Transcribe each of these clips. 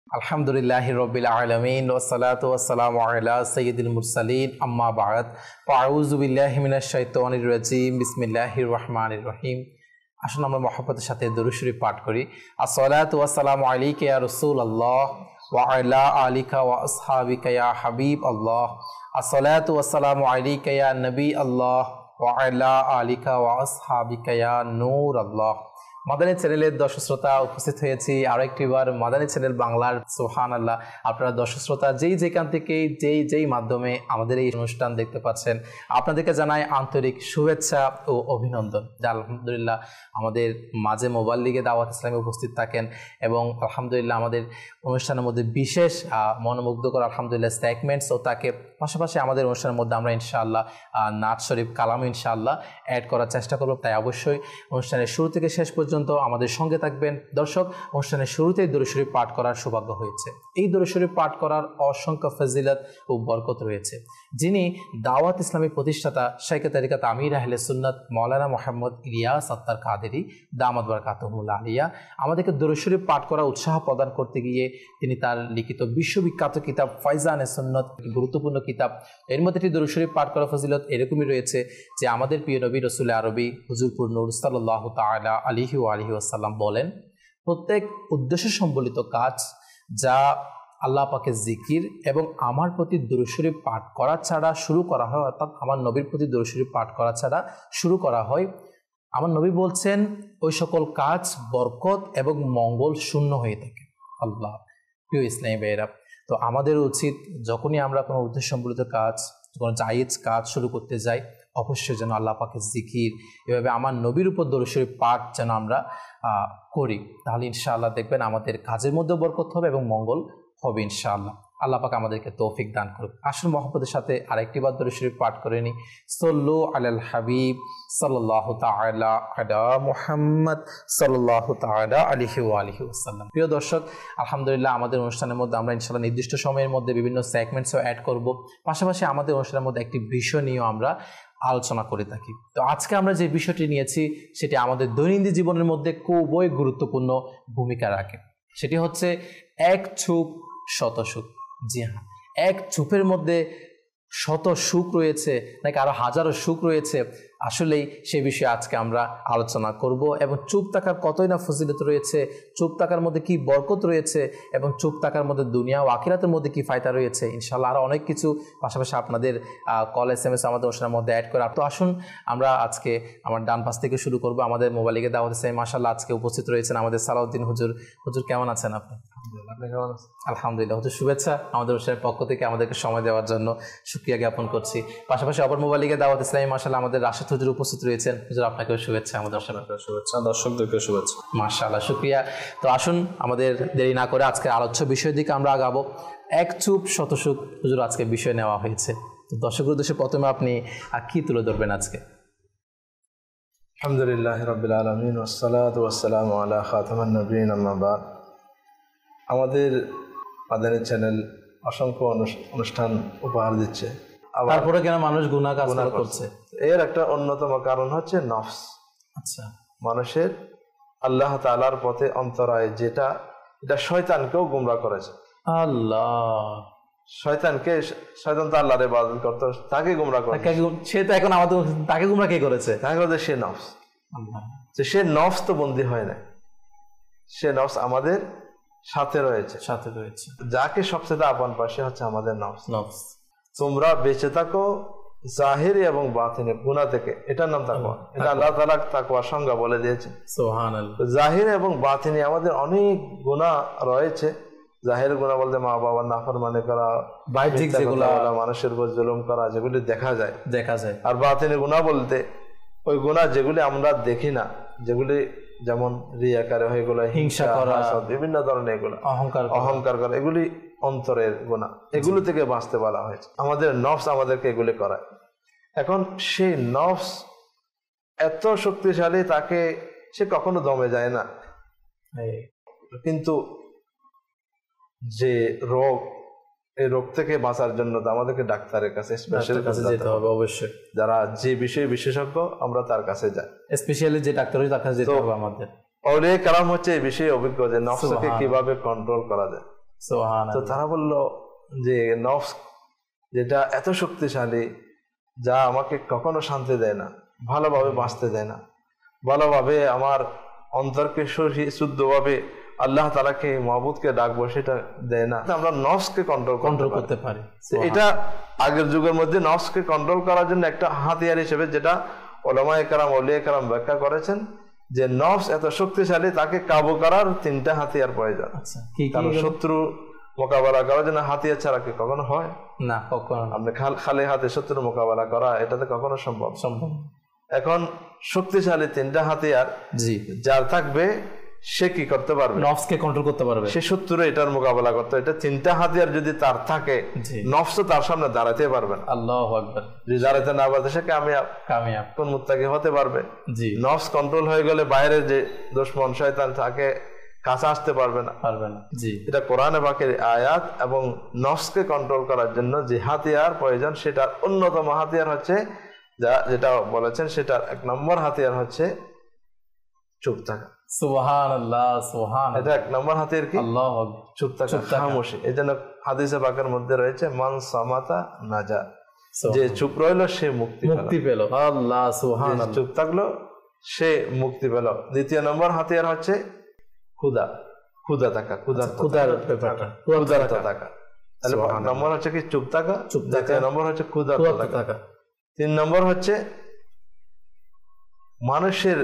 আলহামদুলিল্লাহি রাব্বিল আলামিন ওয়াসসালাতু ওয়াসসালামু আলা সাইয়্যিদিল মুরসালিন আম্মা বা'দ ফাআউযু বিল্লাহি মিনাশ শাইতানির রাজীম বিসমিল্লাহির রহমানির রহিম। আসুন আমরা মহব্বতের সাথে দুরূদ শরীফ পাঠ করি। আসসালাতু ওয়াসসালামু আলাইকা ইয়া রাসূলুল্লাহ ওয়া আলা আলিকা ওয়া আসহাবিকা ইয়া হাবিব আল্লাহ। আসসালাতু ওয়াসসালামু আলাইকা ইয়া নবী আল্লাহ ওয়া আলা আলিকা ওয়া আসহাবিকা ইয়া নূর আল্লাহ। মাদানী চ্যানেলের দর্শক শ্রোতা উপস্থিত হয়েছি আরো একটিবার মাদানী চ্যানেল বাংলার। সুবহানাল্লাহ, আপনারা দর্শক শ্রোতা যেখান থেকে যেই মাধ্যমে আমাদের এই অনুষ্ঠান দেখতে পাচ্ছেন, আপনাদেরকে জানাই আন্তরিক শুভেচ্ছা ও অভিনন্দন। আলহামদুলিল্লাহ আমাদের মাঝে মোবাইল লিগে দাওয়াত ইসলামে উপস্থিত থাকেন এবং আলহামদুলিল্লাহ আমাদের অনুষ্ঠানের মধ্যে বিশেষ মনোমুগ্ধকর আলহামদুলিল্লাহ সেগমেন্টস ও তাকে পাশাপাশি আমাদের অনুষ্ঠানের মধ্যে আমরা ইনশাআল্লাহ নাত শরীফ কালাম ইনশাআল্লাহ অ্যাড করার চেষ্টা করব। তাই অবশ্যই অনুষ্ঠানের শুরু থেকে শেষ পর্যন্ত আমাদের সঙ্গে থাকবেন। দর্শক, অনুষ্ঠানের শুরুতেই দরুদ শরীফ পাঠ করার সৌভাগ্য হয়েছে। এই দরুদ শরীফ পাঠ করার অসংখ্য ফজিলত ও বরকত রয়েছে। যিনি দাওয়াত ইসলামী প্রতিষ্ঠাতা শাইখে তরিকত আমির আহলে সুন্নাত মাওলানা মুহাম্মদ ইলিয়াস আত্তার কাদেরী দামাত বারাকাতুহুল আলিয়া আমাদেরকে দরুদ শরীফ পাঠ করার উৎসাহ প্রদান করতে গিয়ে তিনি তার লিখিত বিশ্ববিখ্যাত কিতাব ফায়জানে সুন্নাত, গুরুত্বপূর্ণ কিতাব, এর মধ্যে একটি দরুদ শরীফ পাঠ করার ফজিলত এরকমই রয়েছে যে আমাদের প্রিয় নবী রাসূল আরবি হুজুরপুর নূর সাল্লাল্লাহু তাআলা আলাইহি ওয়াসাল্লাম বলেন, প্রত্যেক উদ্দেশ্য সম্বলিত কাজ যা আল্লাহ পাকের জিকির এবং আমার প্রতি দরুদ শরীফ পাঠ করা ছাড়া শুরু করা হয়, অর্থাৎ আমার নবীর প্রতি দরুদ শরীফ পাঠ করা ছাড়া শুরু করা হয়, আমার নবী বলছেন ওই সকল কাজ বরকত এবং মঙ্গল শূন্য হয়ে থাকে। আল্লাহ, প্রিয় ইসলামী ভাইয়েরা, তো আমাদের উচিত যখনই আমরা কোনো উদ্দেশ্য সম্বলিত কাজ, কোনো জায়েজ কাজ শুরু করতে যাই, অবশ্যই যেন আল্লাহ পাকের জিকির এভাবে আমার নবীর উপর দরুদ শরীফ পাঠ যেন আমরা করি। তাহলে ইনশাআল্লাহ দেখবেন আমাদের কাজের মধ্যে বরকত হবে এবং মঙ্গল হবে ইনশাআল্লাহ। আল্লাহ পাক আমাদেরকে তৌফিক দান করুক। আসুন মহব্বতের সাথে আরেকটি বার দরুদ শরীফ পাঠ করে নিই। সাল্লু আলাল হাবিব সাল্লাল্লাহু তাআলা আলা মুহাম্মদ সাল্লাল্লাহু তাআলা আলাইহি ওয়া আলিহি ওয়াসাল্লাম। প্রিয় দর্শক, আলহামদুলিল্লাহ আমাদের অনুষ্ঠানের মধ্যে আমরা ইনশাআল্লাহ নির্দিষ্ট সময়ের মধ্যে বিভিন্ন সেগমেন্টসও অ্যাড করব। পাশাপাশি আমাদের অনুষ্ঠানের মধ্যে একটি বিষয় নিয়েও আমরা আলোচনা করে থাকি। তো আজকে আমরা যে বিষয়টি নিয়েছি সেটি আমাদের দৈনন্দিন জীবনের মধ্যে খুবই গুরুত্বপূর্ণ ভূমিকা রাখে। সেটি হচ্ছে এক চুপ শত সুখ। জি হ্যাঁ, এক চুপের মধ্যে শত সুখ রয়েছে নাকি আরো হাজারো সুখ রয়েছে, আসলেই সে বিষয়ে আজকে আমরা আলোচনা করব। এবং চুপ থাকার কতই না ফজিলত রয়েছে, চুপ থাকার মধ্যে কি বরকত রয়েছে এবং চুপ থাকার মধ্যে দুনিয়া ও আখিরাতের মধ্যে কি ফায়দা রয়েছে, ইনশাআল্লাহ আরো অনেক কিছু পাশাপাশি আপনাদের কল SMS আমাদের অনুষ্ঠানের মধ্যে অ্যাড করে। তো আসুন আমরা আজকে আমার ডান পাশ থেকে শুরু করব। আমাদের মোবাইলে দাওয়াত ইসলামী মাশাআল্লাহ আজকে উপস্থিত রয়েছেন আমাদের সালাউদ্দিন হুজুর। হুজুর কেমন আছেন আপনি? আলহামদুলিল্লাহ হুজুর, শুভেচ্ছা আমাদের অনুষ্ঠানের পক্ষ থেকে আমাদেরকে সময় দেওয়ার জন্য শুকরিয়া জ্ঞাপন করছি। পাশাপাশি অপর মোবাইলে দাওয়াত ইসলামী মাশাআল্লাহ আমাদের রাশেদ হুজুর উপস্থিত রয়েছেন। হুজুর আপনাকেও শুভেচ্ছা, আমাদের শুভেচ্ছা, দর্শকদেরকে শুভেচ্ছা। মাশাআল্লাহ, শুকরিয়া। তো আসুন আমাদের দেরি না করে আজকে আলোচ্য বিষয়ের দিকে আমরা আগাবো। এক চুপ শত সুখ হুজুর আজকে বিষয় নেওয়া হয়েছে। তো দর্শকের উদ্দেশ্যে প্রথমে আপনি কি তুলে ধরবেন আজকে? আলহামদুলিল্লাহ রাব্বিল আলামিন ওয়াসসালাতু ওয়াসসালামু আলা খাতামান নবিয়িন আম্মা বাদ। আমাদের মাদানী চ্যানেল অসংখ্য অনুষ্ঠান উপহার দিচ্ছে, তারপরে কেন মানুষ গুনাহ কাজ করছে? এর একটা অন্যতম কারণ হচ্ছে নফস। আচ্ছা, মানুষের আল্লাহ তাআলার পথে অন্তরায় যেটা, এটা শয়তানকেও গুমরাহ করেছে। আল্লাহ, শয়তান তো আল্লাহর ইবাদত করত, তাকে গুমরাহ করেছে। সে তো এখন আমাদের তাকে গুমরাহ কে করেছে? তাকে করেছে সে নফস। সে নফস তো বন্দী হয় না, সে নফস আমাদের সাথে রয়েছে। যাকে সবচেয়ে আপন পাশে হচ্ছে আমাদের নফস। তোমরা বেঁচে থাকো জাহিরি এবং বাতিনি গুনাহ থেকে, এটার নাম তাকওয়া। এটা আল্লাহ তাআলা তাকওয়ার সংজ্ঞা বলে দিয়েছে। সুবহানাল্লাহ। জাহিরি এবং বাতিনি আমাদের অনেক গুনাহ রয়েছে। জাহির গুনাহ বলতে মা বাবার নাফরমানি করা, বাহ্যিক যেগুলো, মানুষের উপর জুলুম করা, যেগুলি দেখা যায়। আর বাতিনি গুনাহ বলতে ওই গুনাহ যেগুলি আমরা দেখি না, যেগুলি যেমন রিয়াকারে হয়ে গেল, হিংসা করা, বিভিন্ন ধরনের এগুলো, অহংকার করা, এগুলি অন্তরের গুনাহ। এগুলো থেকে বাঁচতে বলা হয়েছে। আমাদের নফস আমাদেরকে এগুলি করায়। এখন সেই নফস এত শক্তিশালী, তাকে সে কখনো দমে যায় না। কিন্তু যে রোগ, এই রোগ থেকে বাঁচার জন্য তো আমাদেরকে ডাক্তারের কাছে, স্পেশালিস্টের কাছে যেতে হবে অবশ্যই। যারা যে বিষয়ে বিশেষজ্ঞ, আমরা তার কাছে যাই। স্পেশালি যে ডাক্তার, তার কাছে যেতে হবে আমাদের। আউলিয়া কেরাম হচ্ছে এই বিষয়ে অভিজ্ঞ, যে নফসকে কিভাবে কন্ট্রোল করা যায়। তো তারা বলল যে নফস যেটা এত শক্তিশালী, যা আমাকে কখনো শান্তি দেয় না, ভালোভাবে বাঁচতে দেয় না, ভালোভাবে আমার অন্তরকে শুদ্ধভাবে আল্লাহ তাআলাকে মাবুদকে ডাকবো সেটা দেয় না। আমরা নফসকে কন্ট্রোল করতে পারি। এটা আগের যুগের মধ্যে নফসকে কন্ট্রোল করার জন্য একটা হাতিয়ার হিসেবে, যেটা উলামায়ে কেরাম আউলিয়ায়ে কেরাম ব্যাখ্যা করেছেন যে নফস এত শক্তিশালী, তাকে কাবু করার 3টা হাতিয়ার প্রয়োজন। কারণ শত্রু মোকাবেলা করার জন্য হাতিয়ার ছাড়া কি কখনো হয় না? কখনো। আপনি খালি হাতে শত্রু মোকাবেলা করা এটাতে কখনো সম্ভব। এখন শক্তিশালী 3টা হাতিয়ার যার থাকবে সে কি করতে পারবে? নফসকে কন্ট্রোল করতে পারবে, সে শত্রু এটার মোকাবেলা করতে। এটা 3টা হাতিয়ার যদি তার থাকে, নফস তার সামনে দাঁড়াতে পারবে না। আল্লাহু আকবার। যদি দাঁড়াতে না পারবে সে কামিয়াব। কোন মুত্তাকি হতে পারবে? নফস কন্ট্রোল হয়ে গেলে বাইরের যে দুশমন শয়তান তাকে কাছে আসতে পারবে না। এটা কোরআনে পাকের আয়াত। এবং নফসকে কন্ট্রোল করার জন্য যে হাতিয়ার প্রয়োজন, সেটার অন্যতম হাতিয়ার হচ্ছে যেটা বলেছেন, সেটার 1 নম্বর হাতিয়ার হচ্ছে চুপ থাকা। সুবহানাল্লাহ, সুবহানাল্লাহ। এটা 1 নম্বর হাতিয়ার কি? আল্লাহু আকবার, চুপ থাকা, খামোশি। এজন্য হাদিসে পাকের মধ্যে রয়েছে মান সামাতা নাজা, যে চুপ রইল সে মুক্তি পেল। আল্লাহ, সুবহানাল্লাহ। চুপ থাকলো সে মুক্তি পেল। 2 নম্বর হাতিয়ার হচ্ছে ক্ষুধা থাকা, ক্ষুধার্ত থাকা। তাহলে 1 নম্বর হচ্ছে কি? চুপ থাকা। 2 নম্বর হচ্ছে ক্ষুধার্ত থাকা। 3 নম্বর হচ্ছে মানুষের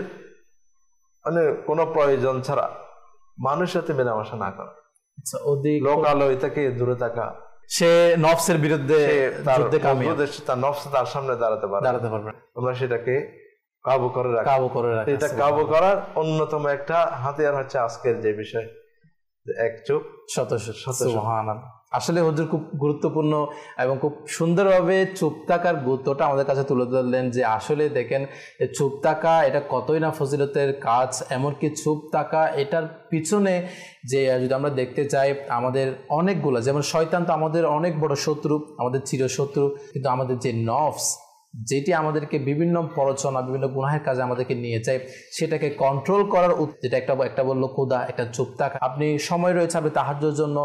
মানে কোনো প্রয়োজন ছাড়া মানুষের সাথে মেলামেশা না করা, লোকালয় থেকে দূরে থাকা। সে নফসের বিরুদ্ধে তার নফস তার সামনে দাঁড়াতে পারবে। আমরা সেটাকে কাবু করে রাখি। এটা কাবু করার অন্যতম একটা হাতিয়ার হচ্ছে আজকের যে বিষয়, এক চুপ শত। সুবহানাল্লাহ। আসলে হুজুর খুব গুরুত্বপূর্ণ এবং খুব সুন্দরভাবে চুপ থাকার গুরুত্বটা আমাদের কাছে তুলে ধরলেন। যে আসলে দেখেন চুপ থাকা এটা কতই না ফজিলতের কাজ। এমনকি চুপ থাকা এটার পিছনে যে যদি আমরা দেখতে চাই, আমাদের অনেকগুলো, যেমন শয়তান তো আমাদের অনেক বড় শত্রু, আমাদের চিরশত্রু, কিন্তু আমাদের যে নফস, যেটি আমাদেরকে বিভিন্ন প্ররোচনা, বিভিন্ন গুনাহের কাজে আমাদেরকে নিয়ে যায়, সেটাকে কন্ট্রোল করার যেটা একটা বললো ক্ষুধা, একটা চুপ থাকা। আপনি সময় রয়েছে, আপনি তাহাজ্জুদের জন্য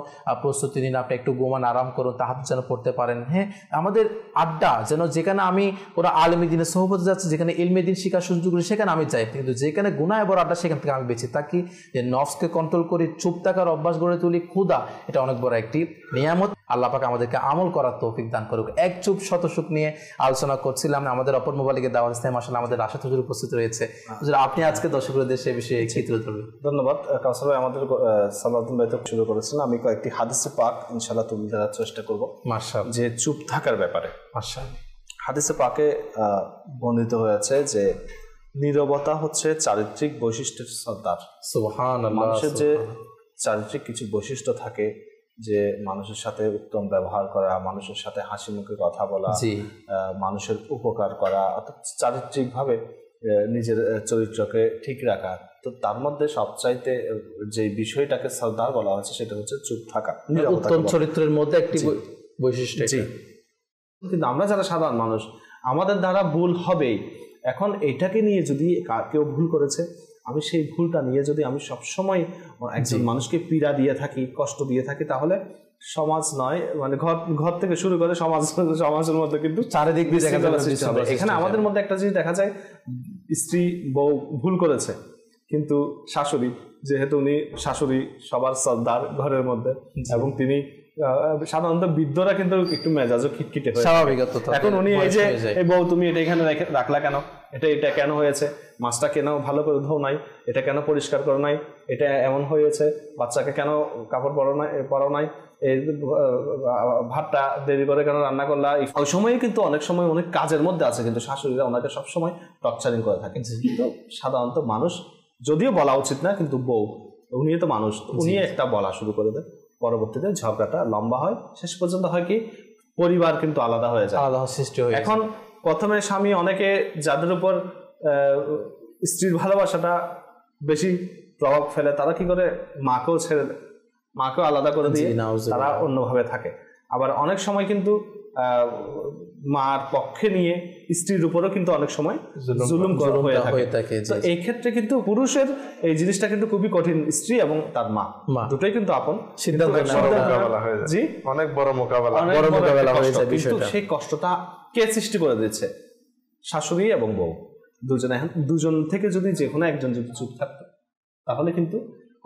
প্রস্তুতি নিন, আপনি একটু ঘুমান, আরাম করুন, তাহাজ্জুদ যেন পড়তে পারেন। হ্যাঁ, আমাদের আড্ডা যেন, যেখানে আমি ওরা আলেমী দিনের সোহবতে যাচ্ছি, যেখানে ইলমে দিন শিকার সুযোগ করি, সেখানে আমি যাই, কিন্তু যেখানে গুনাহ বড় আড্ডা, সেখান থেকে আমি বেঁচে থাকি। যে নফসকে কন্ট্রোল করি, চুপ থাকার অভ্যাস গড়ে তুলি। ক্ষুধা এটা অনেক বড় একটি নিয়ামত। আল্লাহ পাক আমাদেরকে আমল করার তৌফিক দান করুক। এক চুপ শত সুখ নিয়ে আলোচনা করছিলাম আমাদের অপর মোবাইলের দাওয়াত ইসলাম। আসলে আমাদের রাশেদ হুজুর উপস্থিত রয়েছে। আপনি আজকে দর্শকদের দেশে বিষয়ে কি তুলে ধরবেন? ধন্যবাদ। কাউসার ভাই আমাদের সালাতুল বাইতুক শুরু করেছেন। আমি কয়েকটি হাদিসে পাক ইনশাআল্লাহ তুলে ধরার চেষ্টা করব। মাশাআল্লাহ। যে চুপ থাকার ব্যাপারে মাশাআল্লাহ হাদিসে পাকে বর্ণিত হয়েছে যে নীরবতা হচ্ছে চারিত্রিক বৈশিষ্ট্যের সর্দার। সুবহানাল্লাহ। মানুষের যে চারিত্রিক কিছু বৈশিষ্ট্য থাকে, যে মানুষের সাথে উত্তম ব্যবহার করা, মানুষের সাথে হাসি মুখে কথা বলা, মানুষের উপকার করা, অর্থাৎ চারিত্রিকভাবে নিজের চরিত্রকে ঠিক রাখা, তো তার মধ্যে সবচাইতে যে বিষয়টাকে সর্দার বলা হচ্ছে সেটা হচ্ছে চুপ থাকা। উত্তম চরিত্রের মধ্যে একটি বৈশিষ্ট্য। কিন্তু আমরা যারা সাধারণ মানুষ, আমাদের দ্বারা ভুল হবেই। এখন এটাকে নিয়ে যদি কেউ ভুল করেছে, আমি সেই ভুলটা নিয়ে যদি আমি সবসময় একজন মানুষকে পীড়া দিয়ে থাকি, কষ্ট দিয়ে থাকি, তাহলে সমাজ নয়, মানে ঘর থেকে শুরু করে সমাজের মধ্যে কিন্তু চারিদিক এখানে আমাদের মধ্যে একটা জিনিস দেখা যায়, স্ত্রী বউ ভুল করেছে, কিন্তু শাশুড়ি, যেহেতু উনি শাশুড়ি সবার সর্দার ঘরের মধ্যে, এবং তিনি সাধারণত বৃদ্ধরা কিন্তু একটু মেজাজও খিটখিটে হয়, স্বাভাবিক। এখন উনি এই যে বউ তুমি এটা এখানে রাখলা কেন, এটা কেন হয়েছে, মাছটা কেন ভালো করে ধোও নাই, এটা কেন পরিষ্কার করো নাই, এটা এমন হয়েছে, বাচ্চাকে কেন কাপড় পরাও নাই, এই ভাতটা দেরি করে কেন রান্না করলা। ওই সময় কিন্তু অনেক সময় অনেক কাজের মধ্যে আছে, কিন্তু শাশুড়িরা ওনাকে সবসময় টর্চারিং করে থাকে। কিন্তু সাধারণত মানুষ, যদিও বলা উচিত না, কিন্তু বউ উনি তো মানুষ, উনি একটা বলা শুরু করে দেয়, পরবর্তীতে ঝগড়াটা লম্বা হয়, শেষ পর্যন্ত হয় কি পরিবার কিন্তু আলাদা হয়ে যায়, আলাদা সৃষ্টি হয়। এখন প্রথমে স্বামী অনেকে যাদের উপর স্ত্রীর ভালোবাসাটা বেশি প্রভাব ফেলে, তারা কি করে মাকেও ছেড়ে দেয়, মাকেও আলাদা করে দিয়ে তারা অন্যভাবে থাকে। আবার অনেক সময় কিন্তু মার পক্ষে নিয়ে স্ত্রীর উপরও কিন্তু অনেক সময় জুলুম করা হয়ে থাকে। তো এই ক্ষেত্রে কিন্তু পুরুষের এই জিনিসটা কিন্তু খুবই কঠিন, স্ত্রী এবং তার মা দুটোই কিন্তু আপন সিদ্ধান্ত, জি অনেক বড় মোকাবেলা হয়ে যায়। কিন্তু সেই কষ্টটা কে সৃষ্টি করে দিচ্ছে? শাশুড়ি এবং বউ দুজন থেকে যদি যে কোনো একজন যদি চুপ থাকতো তাহলে কিন্তু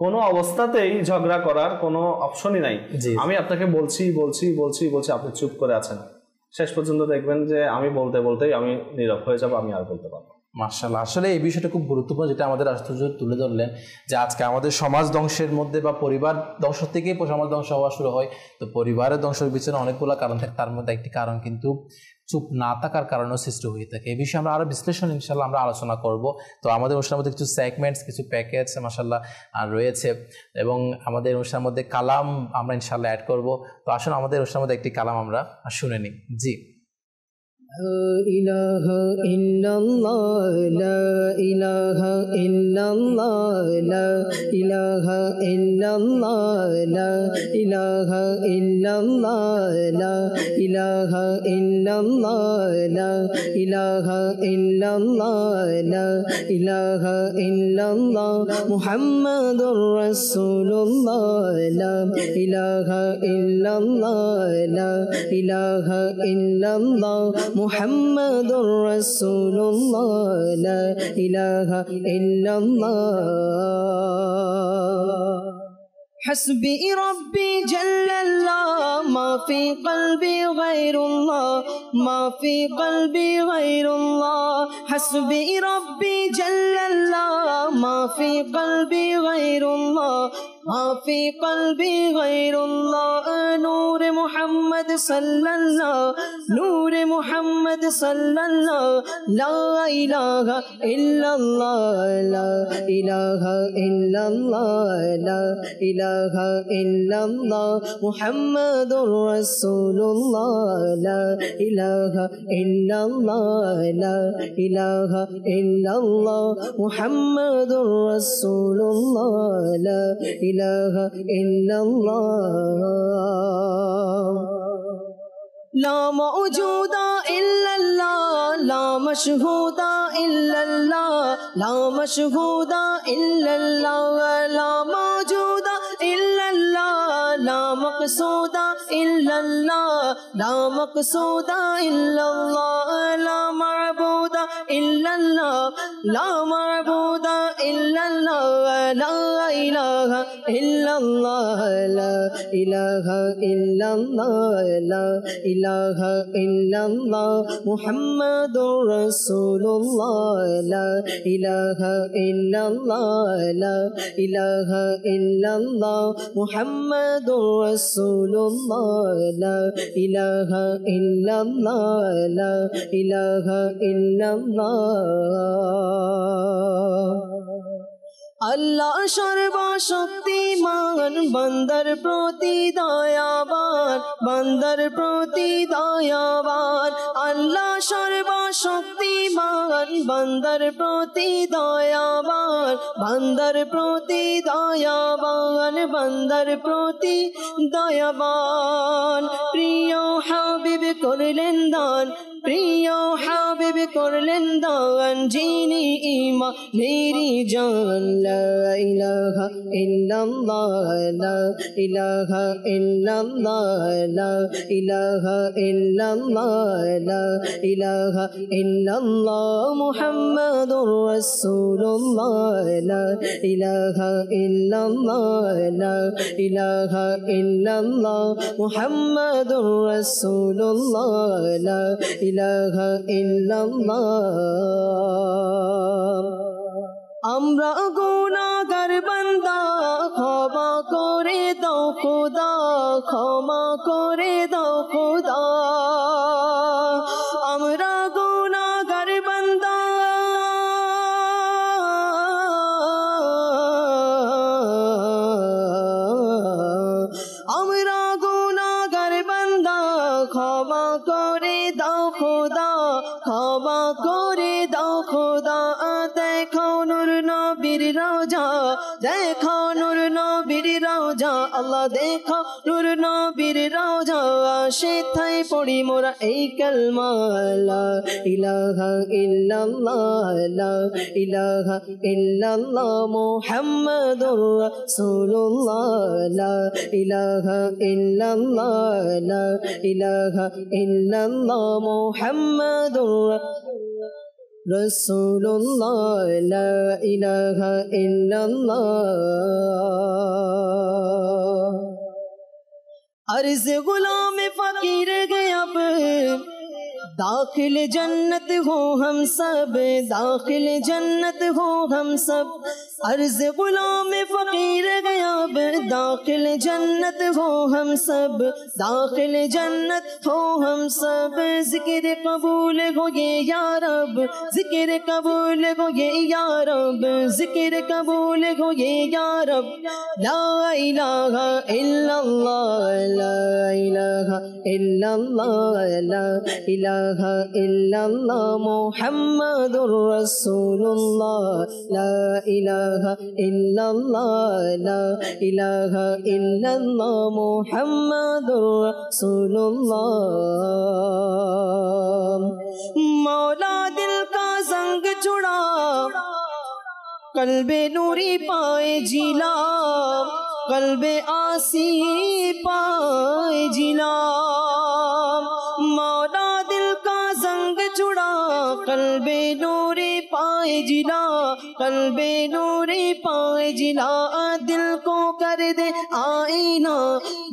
কোনো অবস্থাতেই ঝগড়া করার কোনো অপশনই নাই। আমি আপনাকে বলছি আপনি চুপ করে আছেন, শেষ পর্যন্ত দেখবেন যে আমি বলতে বলতেই আমি নীরব হয়ে যাবো, আমি আর বলতে পারবো। মাশাআল্লাহ, আসলে এই বিষয়টা খুব গুরুত্বপূর্ণ, যেটা আমাদের আশ্চর্য তুলে ধরলেন যে আজকে আমাদের সমাজ ধ্বংসের মধ্যে বা পরিবার ধ্বংস থেকেই সমাজ ধ্বংস হওয়া শুরু হয়। তো পরিবারের ধ্বংসের পিছনে অনেকগুলো কারণ থাকে, তার মধ্যে একটি কারণ কিন্তু চুপ না থাকার কারণেও সৃষ্টি হয়ে থাকে। এই বিষয়ে আমরা আরো বিশ্লেষণ ইনশাআল্লাহ আমরা আলোচনা করব। তো আমাদের অনুষ্ঠানের মধ্যে কিছু সেগমেন্টস, কিছু প্যাকেজ মাশাআল্লাহ রয়েছে এবং আমাদের অনুষ্ঠানের মধ্যে কালাম আমরা ইনশাআল্লাহ অ্যাড করব। তো আসুন আমাদের অনুষ্ঠানের মধ্যে একটি কালাম আমরা শুনে নিই। জি। لا إله إلا الله لا إله إلا الله لا إله إلا الله لا إله إلا الله لا إله إلا الله لا إله إلا الله لا إله إلا الله محمد رسول الله لا إله إلا الله لا إله إلا الله محمد رسول الله لا إله إلا الله حسبي ربي جل الله ما في قلبي غير الله ما في قلبي غير الله حسبي ربي جل الله ما في قلبي غير الله ما في قلبي غير الله نور محمد صلى الله نور محمد صلى الله لا إله إلا الله لا إله إلا الله لا إله إلا الله محمد رسول الله لا إله إلا الله لا إله إلا الله محمد رسول الله لا إله إلا الله لا موجود إلا الله لا مشهود إلا الله لا مشهود إلا الله لا موجود إلا الله لا مقصود إلا الله لا مقصود إلا الله لا معبود إلا الله لا معبود إلا الله لا إله إلا الله لا إله إلا الله لا إله إلا الله محمد رسول الله لا إله إلا الله لا إله إلا الله محمد رسول الله لا إله إلا الله لا إله إلا الله আল্লাহ সর্বশক্তিমান বান্দার প্রতি দয়াবান বান্দার প্রতি দয়াবান আল্লাহ সর্বশক্তিমান বান্দার প্রতি দয়াবান বান্দার প্রতি দয়াবান বান্দার প্রতি দয়াবান প্রিয় হাবিব করলেন দান প্রিয় হাবিব করলেন দান যিনি ইমানেরি জান লা ইলাহা ইল্লাল্লাহ লা ইলাহা ইল্লাল্লাহ লা ইলাহা ইল্লাল্লাহ লা ইলাহা ইল্লাল্লাহ মুহাম্মাদুর রাসূলুল্লাহ লা ইলাহা ইল্লাল্লাহ লা ইলাহা ইল্লাল্লাহ মুহাম্মাদুর রাসূলুল্লাহ লা ইলাহা ইল্লাল্লাহ আমরা গুনাহগার বান্দা ক্ষমা করে দাও খোদা ক্ষমা করে দাও খোদা আমরা গুনাহগার বান্দা আমরা গুনাহগার বান্দা ক্ষমা করে দাও খোদা ক্ষমা করে দাও খোদা দেখো নূর নবী নবীর রওজা দেখো নূর নবীর রওজা আল্লাহ দেখো নূর নবীর রওজা সেথায় পড়ি মোরা এই কালমা লা ইলাহা ইল্লাল্লাহ লা ইলাহা ইল্লাল্লাহ মুহাম্মাদুর রাসূলুল্লাহ লা ইলাহা ইল্লাল্লাহ লা ইলাহা ইল্লাল্লাহ মুহাম্মাদুর রাসূলুল্লাহ লা ইলাহা ইল্লাল্লাহ अर्ज़ गुलाम फकीर गए अब दाखिल जन्नत हो हम सब दाखिल जन्नत हो हम सब अर्ज़ गुलाम फकीर गया अब दाखिल जन्नत हो हम सब दाखिल जन्नत हो हम सब जिक्र कबूल हो ये या रब जिक्र कबूल हो ये या रब जिक्र कबूल हो ये या रब ला इलाहा इल्लल्लाह ला इलाहा इल्लल्लाह ला इलाहा इल्लल्लाह मुहम्मदुर रसूलुल्लाह ला इलाहा इल्लल्लाह ला इलाहा इल्लल्लाह मुहम्मदुर रसूलुल्लाह मौला दिल का जंग छुड़ा कल्बे नूरी पाए जिला कल्बे आसी पाए जिला मौला दिल का जंग छुड़ा कल्बे नूरी पाए जिला कल्बे नूरी पाए जिला दिल को कर दे आईना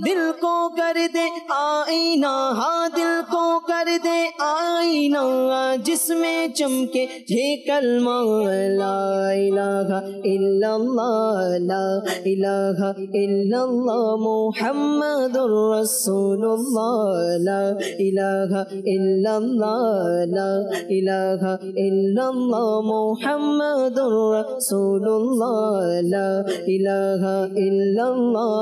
दिल को कर दे आईना हाँ दिल को कर दे आईना जिसमें चमके ये कलमा ला इलाहा इल्लल्लाह ला इलाहा इल्लल्लाह मुहम्मदुर रसूलुल्लाह ला इलाहा इल्लल्लाह ला इलाहा इल्लल्लाह मुहम्मदुर रसूलुल्लाह ला इलाहा इल्लल्लाह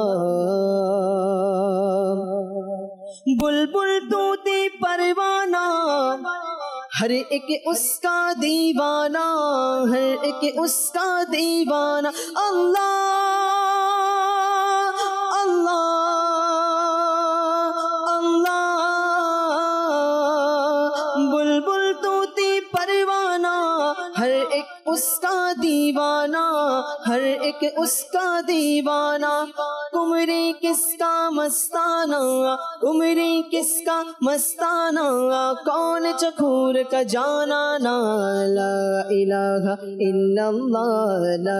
बुलबुल तूती परवाना हर एक उसका दीवाना हर एक उसका दीवाना अल्लाह अल्लाह अल्लाह बुलबुल तूती परवाना हर एक उसका दीवाना हर एक उसका दीवाना कुमरी किसका मस्ताना कुमरी किसका मस्ताना कौन चखूर का जाना ना ला इलाहा इल्लल्लाह ला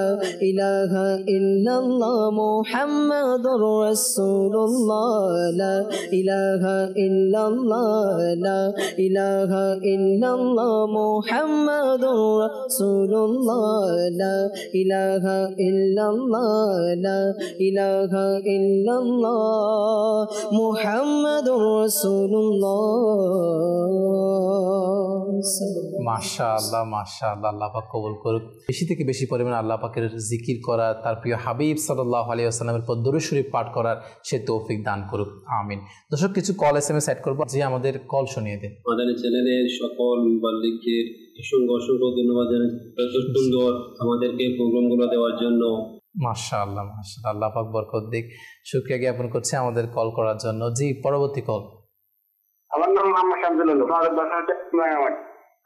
इलाहा इल्लल्लाह मुहम्मदुर रसूलुल्लाह ला इलाहा इल्लल्लाह ला इलाहा इल्लल्लाह मुहम्मदुर रसूलुल्लाह ला इलाहा इल्लल्लाह ला इलाहा इल्लल्लाह मुहम्मदुर रसूलुल्लाह মাশাআল্লাহ মাশাআল্লাহ আল্লাহ পাক কবুল করুক বেশি থেকে বেশি পরিমাণে আল্লাহ পাকের জিকির করা তার প্রিয় হাবিব সাল্লাল্লাহু আলাইহি ওয়াসাল্লামের পর দরুদ শরীফ পাঠ করার সে তৌফিক দান করুক আমিন দর্শক কিছু কল এসএমএস সেট করব যে আমাদের কল শুনিয়ে দেন আমাদের চ্যানেলের সকল মুবাল্লিগকে অসংখ্য ধন্যবাদ জানাই এত সুন্দর আমাদেরকে প্রোগ্রামগুলো দেওয়ার জন্য মাশাআল্লাহ মাশাআল্লাহ আল্লাহ পাক বরকত দিক শুকরিয়া জ্ঞাপন করছি আমাদের কল করার জন্য জি পরবর্তী কল আমার নাম মোহাম্মদ শামসুল হক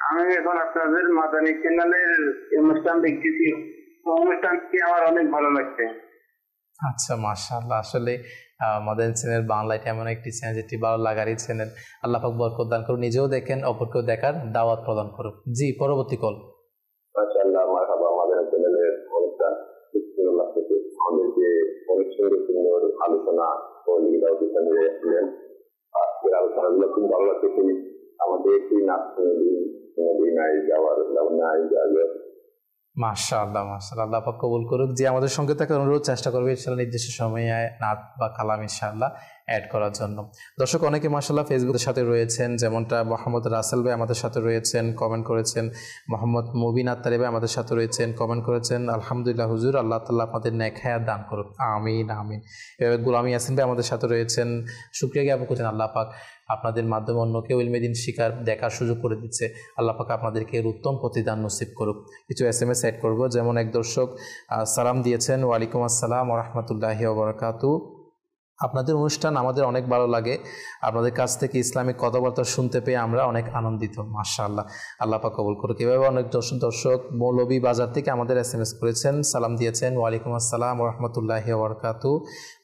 আমি এখন আপনাদের মাদানী চ্যানেলের অনুষ্ঠান দেখতেছি অনুষ্ঠানটি আমার অনেক ভালো লাগছে আচ্ছা মাশাআল্লাহ আসলে মাদানী চ্যানেল বাংলায় এমন একটি চ্যানেল যেটি ভালো লাগারই চ্যানেল আল্লাহ পাক বরকত দান করুন নিজেও দেখেন অপরকেও দেখার দাওয়াত প্রদান করুন জি পরবর্তী কল মাশাআল্লাহ মারহাবা মাদানী চ্যানেলের অনুষ্ঠান সুন্দর লাগছে আমাদেরকে অনেক সুন্দর আলোচনা ও লিডার দিলেন আজকের আলোচনাগুলো খুব ভালো লাগছে আমাদের একটি নাচ মদিনায় যাওয়ার নাই যাবে মাশাআল্লাহ মাশাআল্লাহ আল্লাহ পাক কবুল করুক যে আমাদের সঙ্গে থাকার অনুরোধ চেষ্টা করবে ইনশাআল্লাহ নির্দিষ্ট সময়ে নাত বা কালাম ইনশাআল্লাহ অ্যাড করার জন্য। দর্শক অনেকে মাশাআল্লাহ ফেসবুকের সাথে রয়েছেন, যেমনটা মোহাম্মদ রাসেল ভাই আমাদের সাথে রয়েছেন, কমেন্ট করেছেন। মোহাম্মদ মুবিন আত্তারি ভাই আমাদের সাথে রয়েছেন, কমেন্ট করেছেন আলহামদুলিল্লাহ হুজুর, আল্লাহ তাআলা আপনাদের নেক হায়াত দান করুক, আমিন আমিন। এভাবে গোলাম ইয়াসিন ভাই আমাদের সাথে রয়েছেন, শুকরিয়া জ্ঞাপন করছেন আল্লাহ পাক আপনাদের মাধ্যমে অন্যকেও ইলমে দ্বীন শিকার দেখার সুযোগ করে দিচ্ছে, আল্লাহ পাক আপনাদেরকে এর উত্তম প্রতিদান নসিব করুক। কিছু SMS অ্যাড করব, যেমন এক দর্শক সালাম দিয়েছেন, ওয়ালাইকুম আসসালাম ওয়া রাহমাতুল্লাহি ওয়া বারাকাতুহু। আপনাদের অনুষ্ঠান আমাদের অনেক ভালো লাগে, আপনাদের কাছ থেকে ইসলামিক কথাবার্তা শুনতে পেয়ে আমরা অনেক আনন্দিত, মাশাআল্লাহ, আল্লাহ পাক কবুল করুক। এভাবে অনেক দর্শক মৌলভী বাজার থেকে আমাদের SMS করেছেন, সালাম দিয়েছেন, ওয়ালাইকুম আসসালাম ওয়া রাহমাতুল্লাহি ওয়া বারাকাতুহু।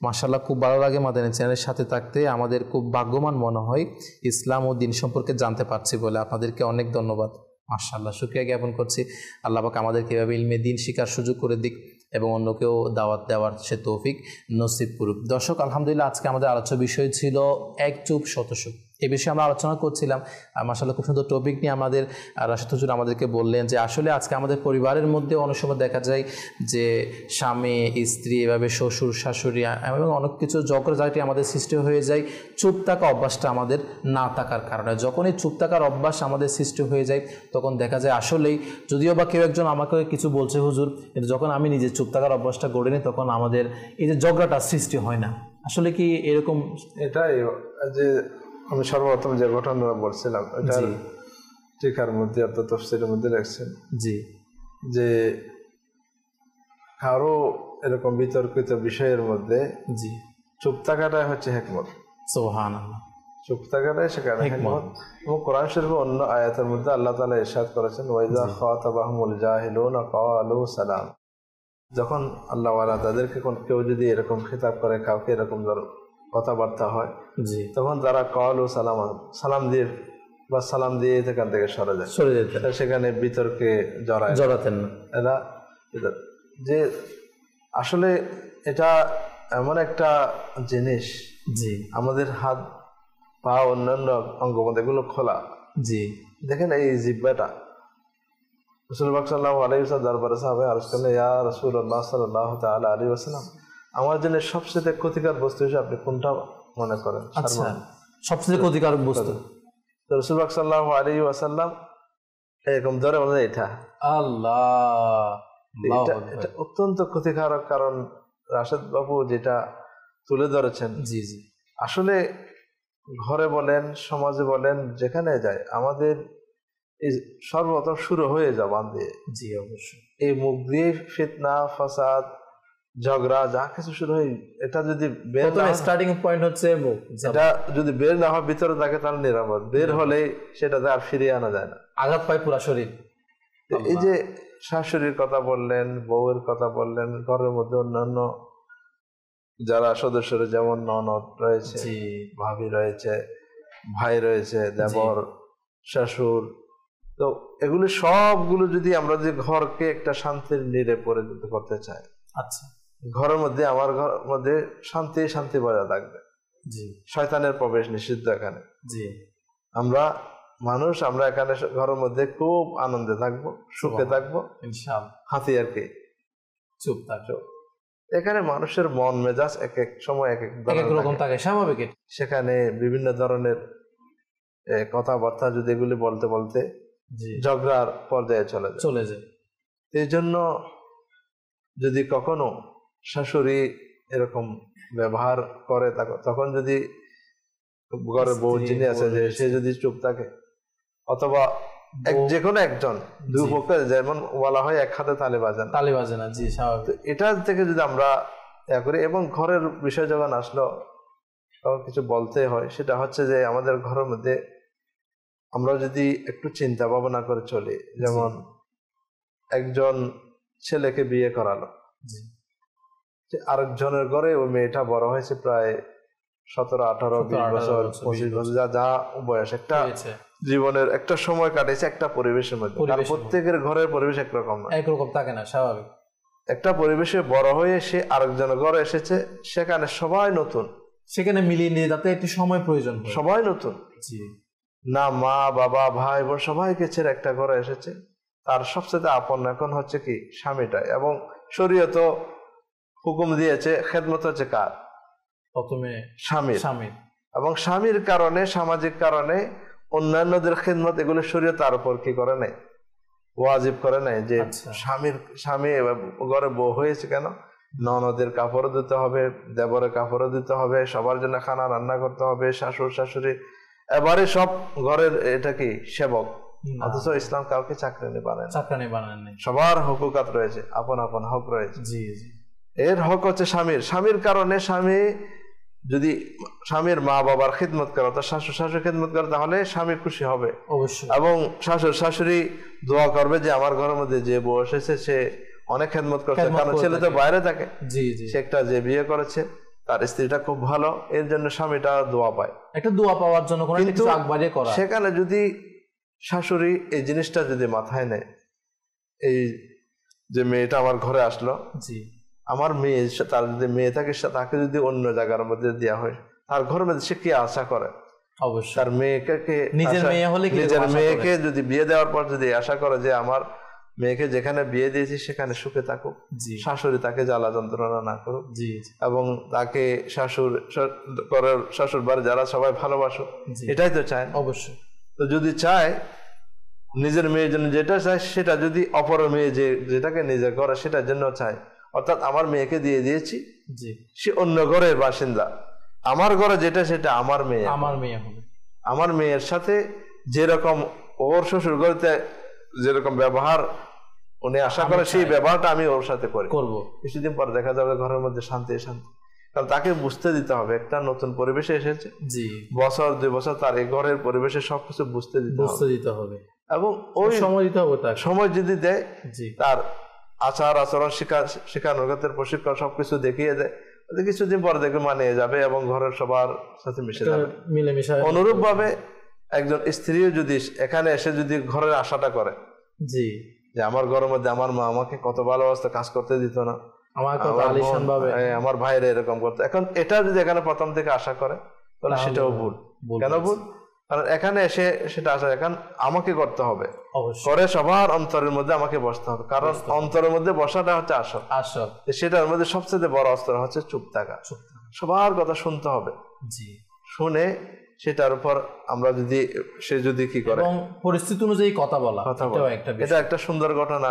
মাশাআল্লাহ, খুব ভালো লাগে মাদানী চ্যানেলের সাথে থাকতে, আমাদের খুব ভাগ্যবান মনে হয় ইসলাম ও দ্বীন সম্পর্কে জানতে পারছি বলে, আপনাদেরকে অনেক ধন্যবাদ, মাশাআল্লাহ, শুকরিয়া জ্ঞাপন করছি। আল্লাহ পাক আমাদেরকে এভাবে ইলমে দ্বীন শিকার সুযোগ করে দিক এবং অন্যকেও দাওয়াত দেওয়ার সে তৌফিক নসিব করুক। দর্শক আলহামদুলিল্লাহ, আজকে আমাদের আলোচ্য বিষয় ছিল এক চুপ শত সুখ। এই বিষয়ে আমরা আলোচনা করছিলাম, মাশাআল্লাহ খুব সুন্দর টপিক নিয়ে আমাদের রাশেদ হুজুর আমাদেরকে বললেন যে আসলে আজকে আমাদের পরিবারের মধ্যে অনেক সময় দেখা যায় যে স্বামী স্ত্রী এভাবে শ্বশুর শাশুড়ি এবং অনেক কিছু ঝগড়াঝাটি আমাদের সৃষ্টি হয়ে যায় চুপ থাকা অভ্যাসটা আমাদের না থাকার কারণে। যখনই চুপ থাকার অভ্যাস আমাদের সৃষ্টি হয়ে যায় তখন দেখা যায় আসলেই, যদিও বা কেউ একজন আমাকে কিছু বলছে হুজুর, কিন্তু যখন আমি নিজে চুপ থাকার অভ্যাসটা গড়ে নিই তখন আমাদের এই যে ঝগড়াটা সৃষ্টি হয় না। আসলে কি এরকম? এটাই যে আমি সর্বপ্রথম যে ঘটনা বলছিলাম এটা টিকার মধ্যে অর্থাৎ তাফসীরের মধ্যে লেখছেন জি, যে কারো এরকম বিতর্কিত বিষয়ের মধ্যে জি চুপ থাকাটাই হচ্ছে হিকমত। সুবহানাল্লাহ, চুপ থাকাটাই সেখানে হিকমত। এবং কোরআন শরীফের অন্য আয়াতের মধ্যে আল্লাহ তাআলা ইরশাদ করেছেন, ওয়াইযা খাতাবাহুমুল জাহিলুনা ক্বালু সালাম। যখন আল্লাহ ওয়ালা তাদেরকে কেউ যদি এরকম খেতাব করে, কাউকে এরকম কথাবার্তা হয়, জি, তখন তারা ক্বালু সালাম, সালাম দিয়ে বা সালাম দিয়ে সেখান থেকে সরে যেতেন, সেখানে বিতর্কে জড়াতেন না এরা। যে আসলে এটা এমন একটা জিনিস, জি, আমাদের হাত পা অন্যান্য অঙ্গপ্রত্যঙ্গ এগুলো খোলা। জি, দেখেন এই জিহ্বাটা, রাসূল পাক সাল্লাল্লাহু আলাইহি ওয়াসাল্লাম দরবারে সাহাবায়ে আরজ করলেন, ইয়া রাসূলুল্লাহ সাল্লাল্লাহু তাআলা আলাইহি ওয়াসাল্লাম, আমার জন্য সবচেয়ে ক্ষতিকর বস্তু হিসেবে আপনি কোনটা মনে করেন? আচ্ছা, সবচেয়ে ক্ষতিকর বস্তু? রাসূল পাক সাল্লাল্লাহু আলাইহি ওয়াসাল্লাম এরকম ধরে বলেন, এটা আল্লাহ, এটা অত্যন্ত ক্ষতিকারক। কারণ রাশেদ বাবু যেটা তুলে ধরেছেন, জি জি, আসলে ঘরে বলেন, সমাজে বলেন, যেখানে যায় আমাদের এই সর্বপ্রথম শুরু হয়ে জবান দিয়ে। জি অবশ্যই, এই মুখ দিয়ে ফিতনা, ফাসাদ, ঝগড়া যা কিছু শুরু হয়, এটা যদি বের না, স্টার্টিং পয়েন্ট হচ্ছে মুখ। এটা যদি বের না হয় ভিতরে থাকে তাহলে নিরাপদ, বের হলে সেটাতে আর ফিরিয়ে আনা যায় না, আঘাত পায় পুরা শরীর। এই যে শাশুড়ির কথা বললেন, বউয়ের কথা বললেন, ঘরের মধ্যে অন্যান্য যারা সদস্যরা, যেমন ননদ রয়েছে, ভাবি রয়েছে, ভাই রয়েছে, দেবর, শাশুড়, তো এগুলি সবগুলো যদি আমরা যে ঘরকে একটা শান্তির নীড়ে পরিণত করতে চাই, আচ্ছা, ঘরের মধ্যে আমার ঘরের মধ্যে শান্তি শান্তি বজায় থাকবে, জি, শয়তানের প্রবেশ নিষিদ্ধ এখানে, জি, আমরা মানুষ, আমরা এখানে ঘরের মধ্যে খুব আনন্দে থাকবো, সুখে থাকবো ইনশাআল্লাহ। হাতিয়ার কি চুপ থাকো, এখানে মানুষের মন মেজাজ এক এক সময় এক এক রকম থাকে, স্বাভাবিক। সেখানে বিভিন্ন ধরনের কথাবার্তা যদি এগুলি বলতে বলতে ঝগড়ার পর্যায়ে চলে যায়। এই জন্য যদি কখনো শাশুড়ি এরকম ব্যবহার করে, তখন যদি ঘরের বউ যিনি আছে যে সে যদি চুপ থাকে, অথবা যে কোনো একজন, দুই পক্ষে যেমন বলা হয় এক হাতে তালি বাজে না, জি স্বাভাবিক, এটা থেকে যদি আমরা করি, এবং ঘরের বিষয় যখন আসলো তখন কিছু বলতে হয়, সেটা হচ্ছে যে আমাদের ঘরের মধ্যে আমরা যদি একটু চিন্তা ভাবনা করে চলি, যেমন একজন ছেলেকে বিয়ে করালো, আরেকজনের ঘরে ওই মেয়েটা বড় হয়েছে প্রায় 17, 18, 20 বছর, 25 বছর, যা বয়স, একটা জীবনের একটা সময় কাটেছে একটা পরিবেশের মধ্যে। প্রত্যেকের ঘরের পরিবেশ একরকম থাকে না, স্বাভাবিক। একটা পরিবেশে বড় হয়ে সে আরেকজনের ঘরে এসেছে, সেখানে সবাই নতুন, সেখানে মিলিয়ে নিয়ে যাতে একটু সময় প্রয়োজন, সবাই নতুন, না মা বাবা ভাই বোন সবাইকে ছেড়ে একটা ঘরে এসেছে। তার সবচেয়ে আপন এখন হচ্ছে কি স্বামীটাই, এবং শরীয়ত হুকুম দিয়েছে খেদমত হচ্ছে কার? প্রথমে স্বামীর এবং স্বামীর কারণে সামাজিক কারণে অন্যান্যদের খিদমত এগুলো শরীয়ত তার উপর কি করে নাই, ওয়াজিব করে নাই যে স্বামী ঘরে বউ হয়েছে কেন ননদের কাপড় দিতে হবে, দেবরের কাপড় দিতে হবে, সবার জন্য খানা রান্না করতে হবে, শাশুড় শাশুড়ি এবারে সব ঘরের এটা কি সেবক। অথচ ইসলাম কাউকে চাকরানি বানায় নাই, সবার হকুকাত রয়েছে, আপন আপন হক রয়েছে। এর হক হচ্ছে স্বামীর কারণে স্বামী যদি স্বামীর মা বাবার খিদমত করে, অর্থাৎ শ্বশুর শাশুড়ি খিদমত করে, তাহলে স্বামী খুশি হবে অবশ্যই, এবং শ্বশুর শাশুড়ি দোয়া করবে যে আমার ঘরের মধ্যে যে বউ এসেছে সে অনেক খিদমত করছে, কারণ ছেলে তো বাইরে থাকে, সে একটা যে বিয়ে করেছে তার স্ত্রীটা খুব ভালো, এর জন্য স্বামীটা দোয়া পায়, একটা দোয়া পাওয়ার জন্য। কিন্তু সেখানে যদি শাশুড়ি এই জিনিসটা যদি মাথায় নেয়, এই যে মেয়েটা আমার ঘরে আসলো, আমার মেয়ে, তার যদি মেয়ে থাকে তাকে যদি অন্য জায়গার মধ্যে দেওয়া হয়, তার ঘরের মধ্যে সে কি আশা করে? অবশ্যই তার মেয়েকে, নিজের মেয়েকে যদি বিয়ে দেওয়ার পর যদি আশা করে যে আমার মেয়েকে যেখানে বিয়ে দিয়েছি সেখানে সুখে থাকুক, শাশুড়ি তাকে জ্বালা যন্ত্রণা না করুক, এবং তাকে শ্বশুর বাড়ি যারা সবাই ভালোবাসুক, এটাই তো চায় অবশ্যই। তো যদি চায় নিজের মেয়ের জন্য যেটা চায় সেটা যদি অপর মেয়ে যেটাকে নিজে করে সেটার জন্য চায়, অর্থাৎ আমার মেয়েকে দিয়ে দিয়েছি, সে অন্য ঘরের বাসিন্দা, আমার ঘরে যেটা সেটা আমার মেয়ে হবে, আমার মেয়ের সাথে যেরকম ওর শ্বশুর ঘরেতে যেরকম ব্যবহার উনি আশা করে সেই ব্যবহারটা আমি ওর সাথে করবো। কিছুদিন পর দেখা যাবে ঘরের মধ্যে শান্তি, কারণ তাকে বুঝতে দিতে হবে একটা নতুন পরিবেশে এসেছে, বছর 2 বছর তার এই ঘরের পরিবেশে সবকিছু বুঝতে দিতে হবে, এবং ওই সময় দিতে হবে, তার সময় যদি দেয়, তার আচার আচরণ শেখানোর প্রশিক্ষণ সবকিছু দেখিয়ে দেয়, কিছুদিন পর দেখে মানিয়ে যাবে এবং ঘরের সবার সাথে মিশে যাবে, মিলেমিশে। অনুরূপ ভাবে একজন স্ত্রীও যদি এখানে এসে যদি ঘরের আশাটা করে যে আমার ঘরের মধ্যে আমার মা আমাকে কত ভালোবাসতো, কাজ করতে দিত না, আমার ভাইরা এরকম করতো, এখন এটা যদি এখানে প্রথম থেকে আশা করে তাহলে সেটাও ভুল। কেন ভুল? কারণ এখানে এসে সেটা আশা এখন আমাকে করতে হবে, করে সবার অন্তরের মধ্যে আমাকে বসতে হবে, কারণ অন্তরের মধ্যে বসাটা হচ্ছে আসল। সেটার মধ্যে সবচেয়ে বড় অস্ত্র হচ্ছে চুপ থাকা, সবার কথা শুনতে হবে, শুনে সেটার উপর আমরা যদি সে যদি কি করে পরিস্থিতি অনুযায়ী কথা বলা, এটা একটা সুন্দর ঘটনা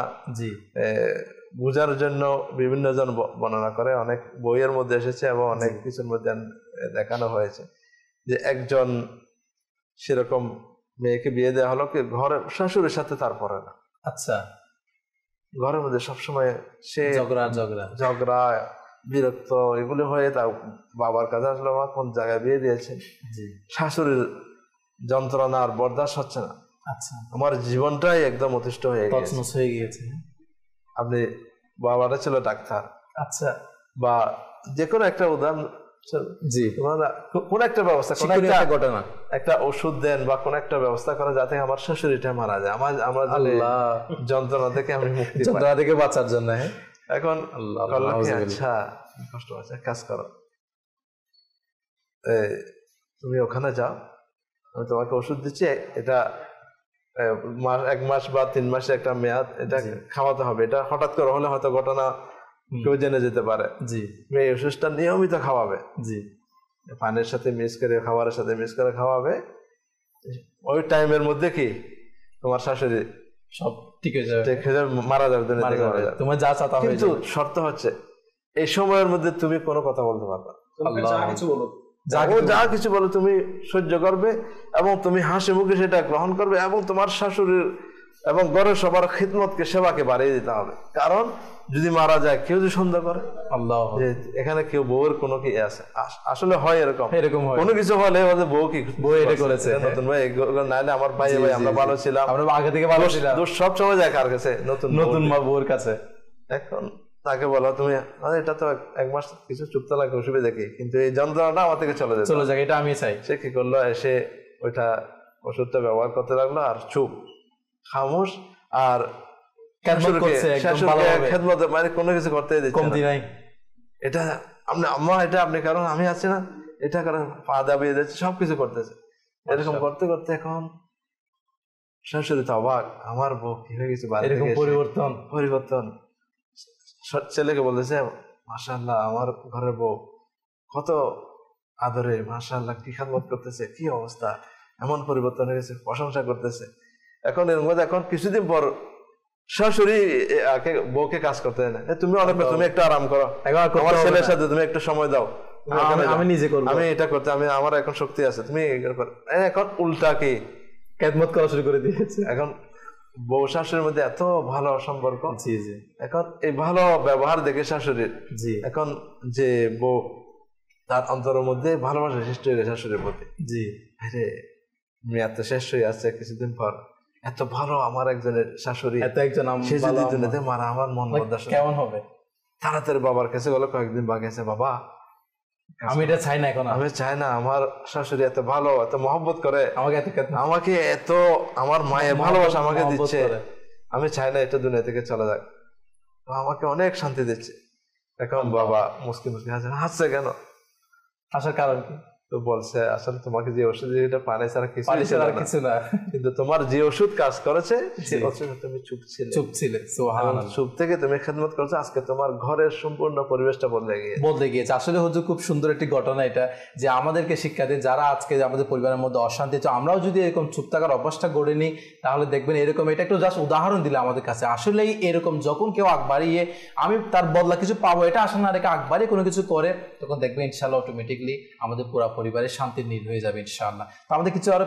বুঝার জন্য বিভিন্ন জন বর্ণনা করে, অনেক বইয়ের মধ্যে এসেছে এবং অনেক কিছুর মধ্যে দেখানো হয়েছে যে একজন সেরকম মেয়েকে বিয়ে দেওয়া হলো, কি ঘরের শাশুড়ির সাথে তারপরে না, আচ্ছা ঘরের মধ্যে সবসময় সে ঝগড়া বিরক্ত এগুলি হয়ে তার বাবার কাছে আসলো, আমার কোন জায়গায় বিয়ে দিয়েছে, শাশুড়ির যন্ত্রণা আর বরদাস্ত হচ্ছে না, আচ্ছা আমার জীবনটাই একদম অতিষ্ঠ হয়ে গিয়েছে। আপনি বাবাটা ছিল ডাক্তার, আচ্ছা বা যে কোনো একটা উদাহরণ, কোন একটা ব্যবস্থা, ঘটনা, একটা ওষুধ দেন বা কোন একটা ব্যবস্থা করা যাতে আমার শাশুড়িটা মারা যায়, আমার যন্ত্রণা থেকে আমি মুক্তি পাই, যন্ত্রণা থেকে বাঁচার জন্য। এখন আচ্ছা কষ্ট আছে, কাজ করো, তুমি ওখানে যাও, আমি তোমাকে ওষুধ দিচ্ছি, এটা 1 মাস বা 3 মাসে একটা মেয়াদ, এটা খাওয়াতে হবে, এটা হঠাৎ করে হলে হয়তো ঘটনা কেউ জেনে যেতে পারে, মেয়ে ওষুধটা নিয়মিত খাওয়াবে, পানির সাথে মিক্স করে, খাবারের সাথে মিক্স করে খাওয়াবে, ওই টাইমের মধ্যে কি তোমার শাশুড়ি সব ঠিক হয়ে যাবে, মারা যাবে, তোমার যা চাতা হয়ে যাবে। কিন্তু শর্ত হচ্ছে এই সময়ের মধ্যে তুমি কোনো কথা বলতে পারবে না, যা কিছু বলো তুমি সহ্য করবে এবং তুমি হাসি মুখে সেটা গ্রহণ করবে, এবং তোমার শাশুড়ির এবং ঘরের সবার খিদমতকে সেবাকে বাড়িয়ে দিতে হবে, কারণ যদি মারা যায় কেউ যদি সন্দেহ করে যে এখানে কেউ বউয়ের কোনো কি আছে, আসলে হয় এরকম কোনো কিছু হলে বউ কি বউ এটা করেছে, নতুন ভাই নাইলে আমার ভাই আমরা ভালো ছিলাম, আমরা আগে থেকে ভালো ছিলাম, সব সময় যায় কার কাছে, নতুন বউর কাছে। এখন তাকে বলো তুমি এটা তো 1 মাস কিছু চুপ তো লাগে, অসুবিধা কি, কিন্তু এই যন্ত্রণাটা আমার থেকে চলে যায়, এটা আমি চাই। সে কি করলো, এসে ওইটা ওষুধটা ব্যবহার করতে লাগলো, আর চুপ খামোশ, আর মানে কোনো কিছু করতে দিচ্ছে না, এটা আম্মা এটা আপনি কারণ আমি আছি না, এটা কারণ পা দাবিয়ে দিচ্ছে, সবকিছু করতেছে, এরকম করতে করতে এখন শাশুড়ি তো অবাক, আমার বউ কি হয়ে গেছে, পরিবর্তন। ছেলেকে বলতেছে মাশাআল্লাহ আমার ঘরের বউ কত আদরে, মাশাআল্লাহ কি খেদমত করতেছে, কি অবস্থা, এমন পরিবর্তন হয়ে গেছে, প্রশংসা করতেছে। এখন এর মধ্যে এখন কিছুদিন পর শাশুড়ি বউকে কাজ করতে দেয় না, তুমি অনেক, তুমি একটু আরাম করো, আমার ছেলের সাথে তুমি একটু সময় দাও, আমি নিজে করবো, আমি এটা করতে, আমার এখন শক্তি আছে, তুমি এখন উল্টা কি খেদমত করা শুরু করে দিয়েছে। এখন বউ শাশুড়ির মধ্যে এত ভালো সম্পর্ক, এখন এই ভালো ব্যবহার দেখে শাশুড়ির, এখন যে বউ তার অন্তরের মধ্যে ভালোবাসা সৃষ্টি হয়ে গেছে শাশুড়ির প্রতি। আরে মেয়াদ তো শেষ হয়ে আসছে, কিছুদিন পর এত ভালো আমার একজনের শাশুড়ি, সে যদি দুনিয়াতে মারা, আমার মন বদলায় কেমন হবে। তাড়াতাড়ি বাবার কাছে গেল, কয়েকদিন বাকি আছে, বাবা আমি এটা চাই না, এখন আমি চাই না, আমার শাশুড়ি এত ভালো, এত মহব্বত করে আমাকে, এত আমার মায়ের ভালোবাসা আমাকে দিচ্ছে, আমি চাই না এটা দুনিয়া থেকে চলে যাক, আমাকে অনেক শান্তি দিচ্ছে। এখন বাবা মুসকি মুসকি হাসছে, কেন হাসার কারণ কি? তো বলছে আসলে তোমাকে যে ওষুধ এটা পানি ছাড়া কিছু না, কিন্তু তোমার যে ওষুধ কাজ করেছে তুমি চুপ ছিলে, চুপ থেকে তুমি খেদমত করেছো, আজকে তোমার ঘরের সম্পূর্ণ পরিবেশটা বদলে গিয়েছে। আসলে হুজুর খুব সুন্দর একটি ঘটনা এটা, যে আমাদেরকে শিক্ষা দেয় যারা আজকে আমাদের পরিবারের মধ্যে অশান্তি, তো আমরাও যদি এরকম চুপ থাকার অভ্যাসটা গড়ে নিই, তাহলে দেখবেন এরকম, এটা একটু জাস্ট উদাহরণ দিলে আমাদের কাছে, আসলেই এরকম যখন কেউ আগ বাড়িয়ে আমি তার বদলা কিছু পাবো এটা আশা না রেখে আগ বাড়িয়ে কোনো কিছু করে, তখন দেখবেন ইনশাআল্লাহ অটোমেটিকলি আমাদের পুরো পরিবারের শান্তির নীল হয়ে যাবে ইনশাআল্লাহ। তো আমাদের কিছু আরো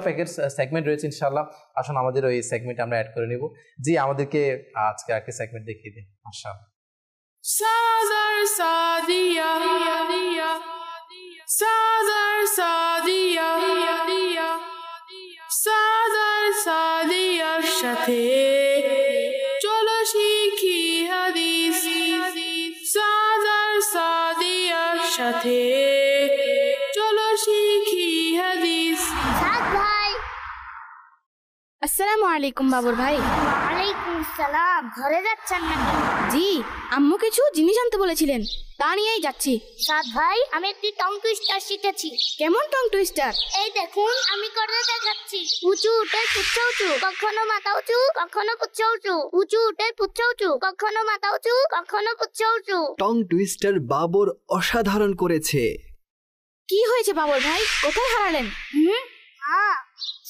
সেগমেন্ট রয়েছে ইনশাআল্লাহ, আসুন আমাদের ওই সেগমেন্ট আমরা অ্যাড করে নিব। জি আমাদেরকে আজকে আরেকটি সেগমেন্ট দেখিয়ে দিন মাশাআল্লাহ। সাদার সাদিয়া সাদার সাদিয়া সাদার সাদিয়ার সাথে চলো শিখি হাদিস, সাদার সাদিয়ার সাথে চলো শিখি হাদিস। সাদ ভাই, আসসালামু আলাইকুম বাবুর ভাই। ওয়ালাইকুম আসসালাম। ঘরে যাচ্ছেন নাকি? জি, আম্মু কিছু জিনিস আনতে বলেছিলেন, তা নিয়েই যাচ্ছি। সাদ ভাই, আমি একটি টং টুইস্টার শিখেছি। কেমন টং টুইস্টার? এই দেখুন, আমি করে দেখাচ্ছি। উঁচু উঠে পুচ্ছ উঁচু, কখনো মাথা উঁচু, কখনো পুচ্ছ উঁচু, উঁচু উঠে পুচ্ছ উঁচু, কখনো মাথা উঁচু, কখনো পুচ্ছ উঁচু। টং টুইস্টার বাবর অসাধারণ করেছে। কি হয়েছে বাবুর ভাই, কোথায় হারালেন?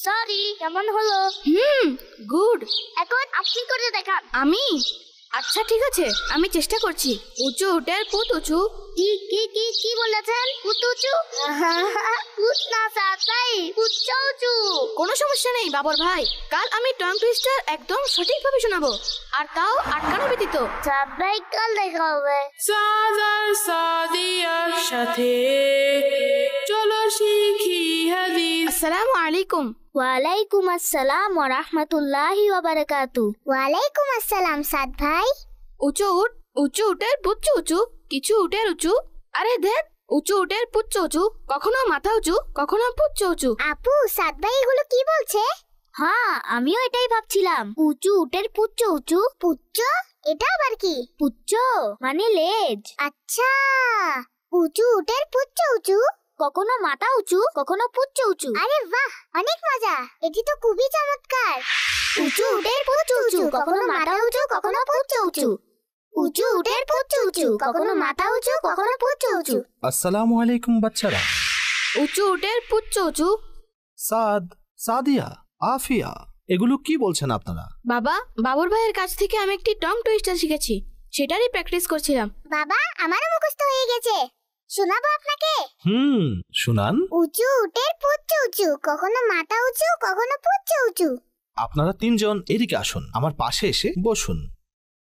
সরি, কেমন হলো? গুড। এখন আপনি করে দেখান। আমি? আচ্ছা ঠিক আছে, আমি চেষ্টা করছি। উঁচু উঠে পুত উঁচু। কি কি কি কি বলেছেন? পুত উঁচু? পুত না সাদ ভাই, পুচ্ছ উঁচু। কোনো সমস্যা নেই বাবুর ভাই, কাল আমি টং টুইস্টার একদম সঠিকভাবে শোনাবো, আর তাও আটকানো ব্যতীত। সাদ ভাই, কাল দেখা হবে। সাদার সাদিয়ার সাথে চলো শিখি হাদিস। আসসালামু আলাইকুম। ওয়ালাইকুম আসসালাম ওয়া রাহমাতুল্লাহি ওয়া বারাকাতু। ওয়ালাইকুম আসসালাম সাদ ভাই। উঁচু উঠ, উঁচু উঠের পুচ্ছ উঁচু, কিছু উঠের উঁচু। আরে দেখ, উঁচু উঠের পুচ্ছ উঁচু, কখনো মাথা উঁচু, কখনো পুচ্ছ উঁচু। আপু, সাদ ভাই এগুলো কি বলছে? হ্যাঁ, আমিও এটাই ভাবছিলাম। উঁচু উঠের পুচ্ছ উঁচু। পুচ্ছ? এটা আবার কি? পুচ্ছ মানে লেজ। আচ্ছা, উঁচু উঠের পুচ্ছ উঁচু, কখনো মাথা উঁচু, কখনো পুচ্ছ উঁচু। আরে বাহ, অনেক মজা, এটি তো খুবই চমৎকার। উঁচু উঠের পুচ্ছ উঁচু, কখনো মাথা উঁচু, কখনো পুচ্ছ উঁচু। উঁচু উঠের পুচ্ছ উঁচু, কখনো মাথা উঁচু, কখনো পুচ্ছ উঁচু। আসসালামু আলাইকুম বাচ্চারা। উঁচু উঠের পুচ্ছ উঁচু। সাদ, সাদিয়া, আফিয়া, এগুলো কি বলছেন আপনারা? বাবা, বাবুর ভাইয়ের কাছ থেকে আমি একটি টং টুইস্টার শিখেছি, সেটারই প্র্যাকটিস করছিলাম। বাবা, আমারও মুখস্থ হয়ে গেছে, শোনাবো আপনাকে? শুনান। উঁচু উঠের পুচ্ছ উঁচু, কখনো মাথা উঁচু, কখনো পুচ্ছ উঁচু। আপনারা তিনজন এদিকে আসুন, আমার পাশে এসে বসুন।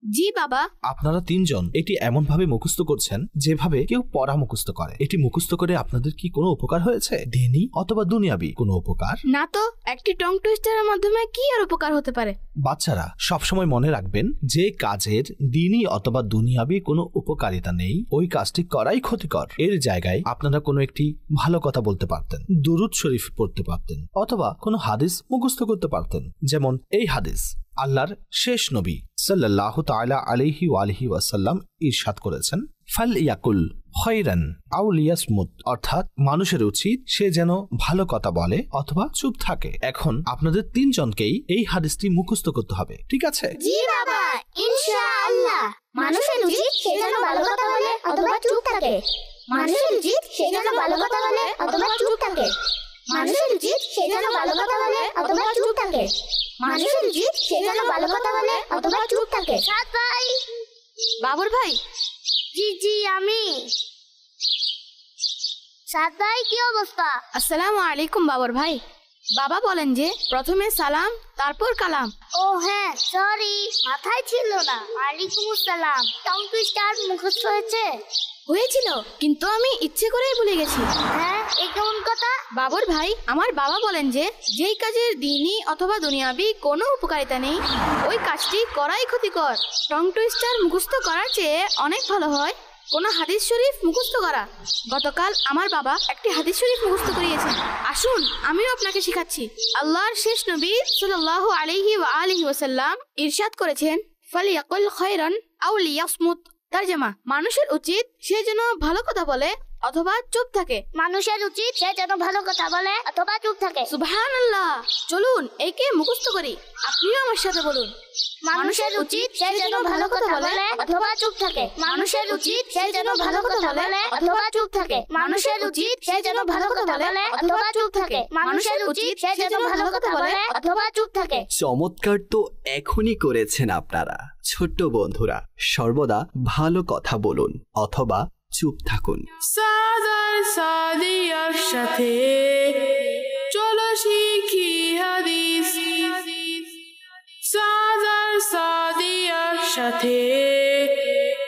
জি বাবা। আপনারা তিনজন এটি এমন ভাবে মুখস্থ করছেন যেভাবে কেউ পড়া মুখস্থ করে। এটি মুখস্থ করে আপনাদের কি কোনো উপকার হয়েছে? দিনী অথবা দুনিয়াবি কোনো উপকার? না তো, একটি টং টুইস্টারের মাধ্যমে কি আর উপকার হতে পারে? বাচ্চারা সবসময় মনে রাখবেন, যে কাজের দিনী অথবা দুনিয়াবি কোনো উপকারিতা নেই, ওই কাজটি করাই ক্ষতিকর। এর জায়গায় আপনারা কোনো একটি ভালো কথা বলতে পারতেন, দুরূদ শরীফ পড়তে পারতেন, অথবা কোনো হাদিস মুখস্থ করতে পারতেন। যেমন এই হাদিস, আল্লাহর শেষ নবী সাল্লাল্লাহু তাআলা আলাইহি ওয়া আলিহি ওয়াসাল্লাম ইরশাদ করেছেন, ফাল ইয়াকুল খায়রান আও লিয়াসমুত, অর্থাৎ মানুষের উচিত সে যেন ভালো কথা বলে অথবা চুপ থাকে। এখন আপনাদের তিনজনকেই এই হাদিসটি মুখস্থ করতে হবে, ঠিক আছে? জি বাবা, ইনশাআল্লাহ। মানুষের উচিত সে যেন ভালো কথা বলে অথবা চুপ থাকে। মানুষের উচিত সে যেন ভালো কথা বলে অথবা চুপ থাকে। মানুষের উচিত সে যেন ভালো কথা বলে অথবা চুপ থাকে। মানুষের উচিত সে যেন ভালো কথা বলে অথবা চুপ থাকে। সাদ ভাই। বাবর ভাই। জি জি আমি। সাদ ভাই কি অবস্থা? আসসালামু আলাইকুম বাবর ভাই। বাবা বলেন যে প্রথমে সালাম তারপর কালাম। ও হ্যাঁ সরি মাথায় ছিল না। ওয়ালাইকুম আসসালাম। টং টুইস্টার মুখস্থ হয়েছিল কিন্তু আমি ইচ্ছে করেই ভুলে গেছি। হ্যাঁ এই কেমন কথা? বাবর ভাই আমার বাবা বলেন যে যেই কাজের দ্বীনি অথবা দুনিয়াবি কোনো উপকারিতা নেই ওই কাজটি করাই ক্ষতিকর। টং টুইস্টার মুখস্থ করার চেয়ে অনেক ভালো হয় কোনো হাদিস শরীফ মুখস্থ করা। গতকাল আমার বাবা একটি হাদিস শরীফ মুখস্থ করিয়েছেন, আসুন আমিও আপনাকে শেখাচ্ছি। আল্লাহর শেষ নবী সাল্লাল্লাহু আলাইহি ওয়া আলিহি ওয়াসাল্লাম ইরশাদ করেছেন, ফালিয়াকুল খায়রান আও লিয়াসমুত। তরজমা, মানুষের উচিত সে যেন ভালো কথা বলে অথবা চুপ থাকে। মানুষের উচিত সে যেন ভালো কথা বলে অথবা চুপ থাকে। সুবহানাল্লাহ। চলুন একে মুখস্থ করি, আপনিও আমার সাথে বলুন। মানুষের উচিত সে যেন ভালো কথা বলে অথবা চুপ থাকে। মানুষের উচিত সে যেন ভালো কথা বলে অথবা চুপ থাকে। মানুষের উচিত সে যেন ভালো কথা বলে অথবা চুপ থাকে। মানুষের উচিত সে যেন ভালো কথা বলে অথবা চুপ থাকে। চমৎকার তো এখনই করেছেন আপনারা ছোট্ট বন্ধুরা। সর্বদা ভালো কথা বলুন অথবা চুপ থাকুন। সাদার সাদিয়ার সাথে চলো শিখি হাদিস। সাদার সাদিয়ার সাথে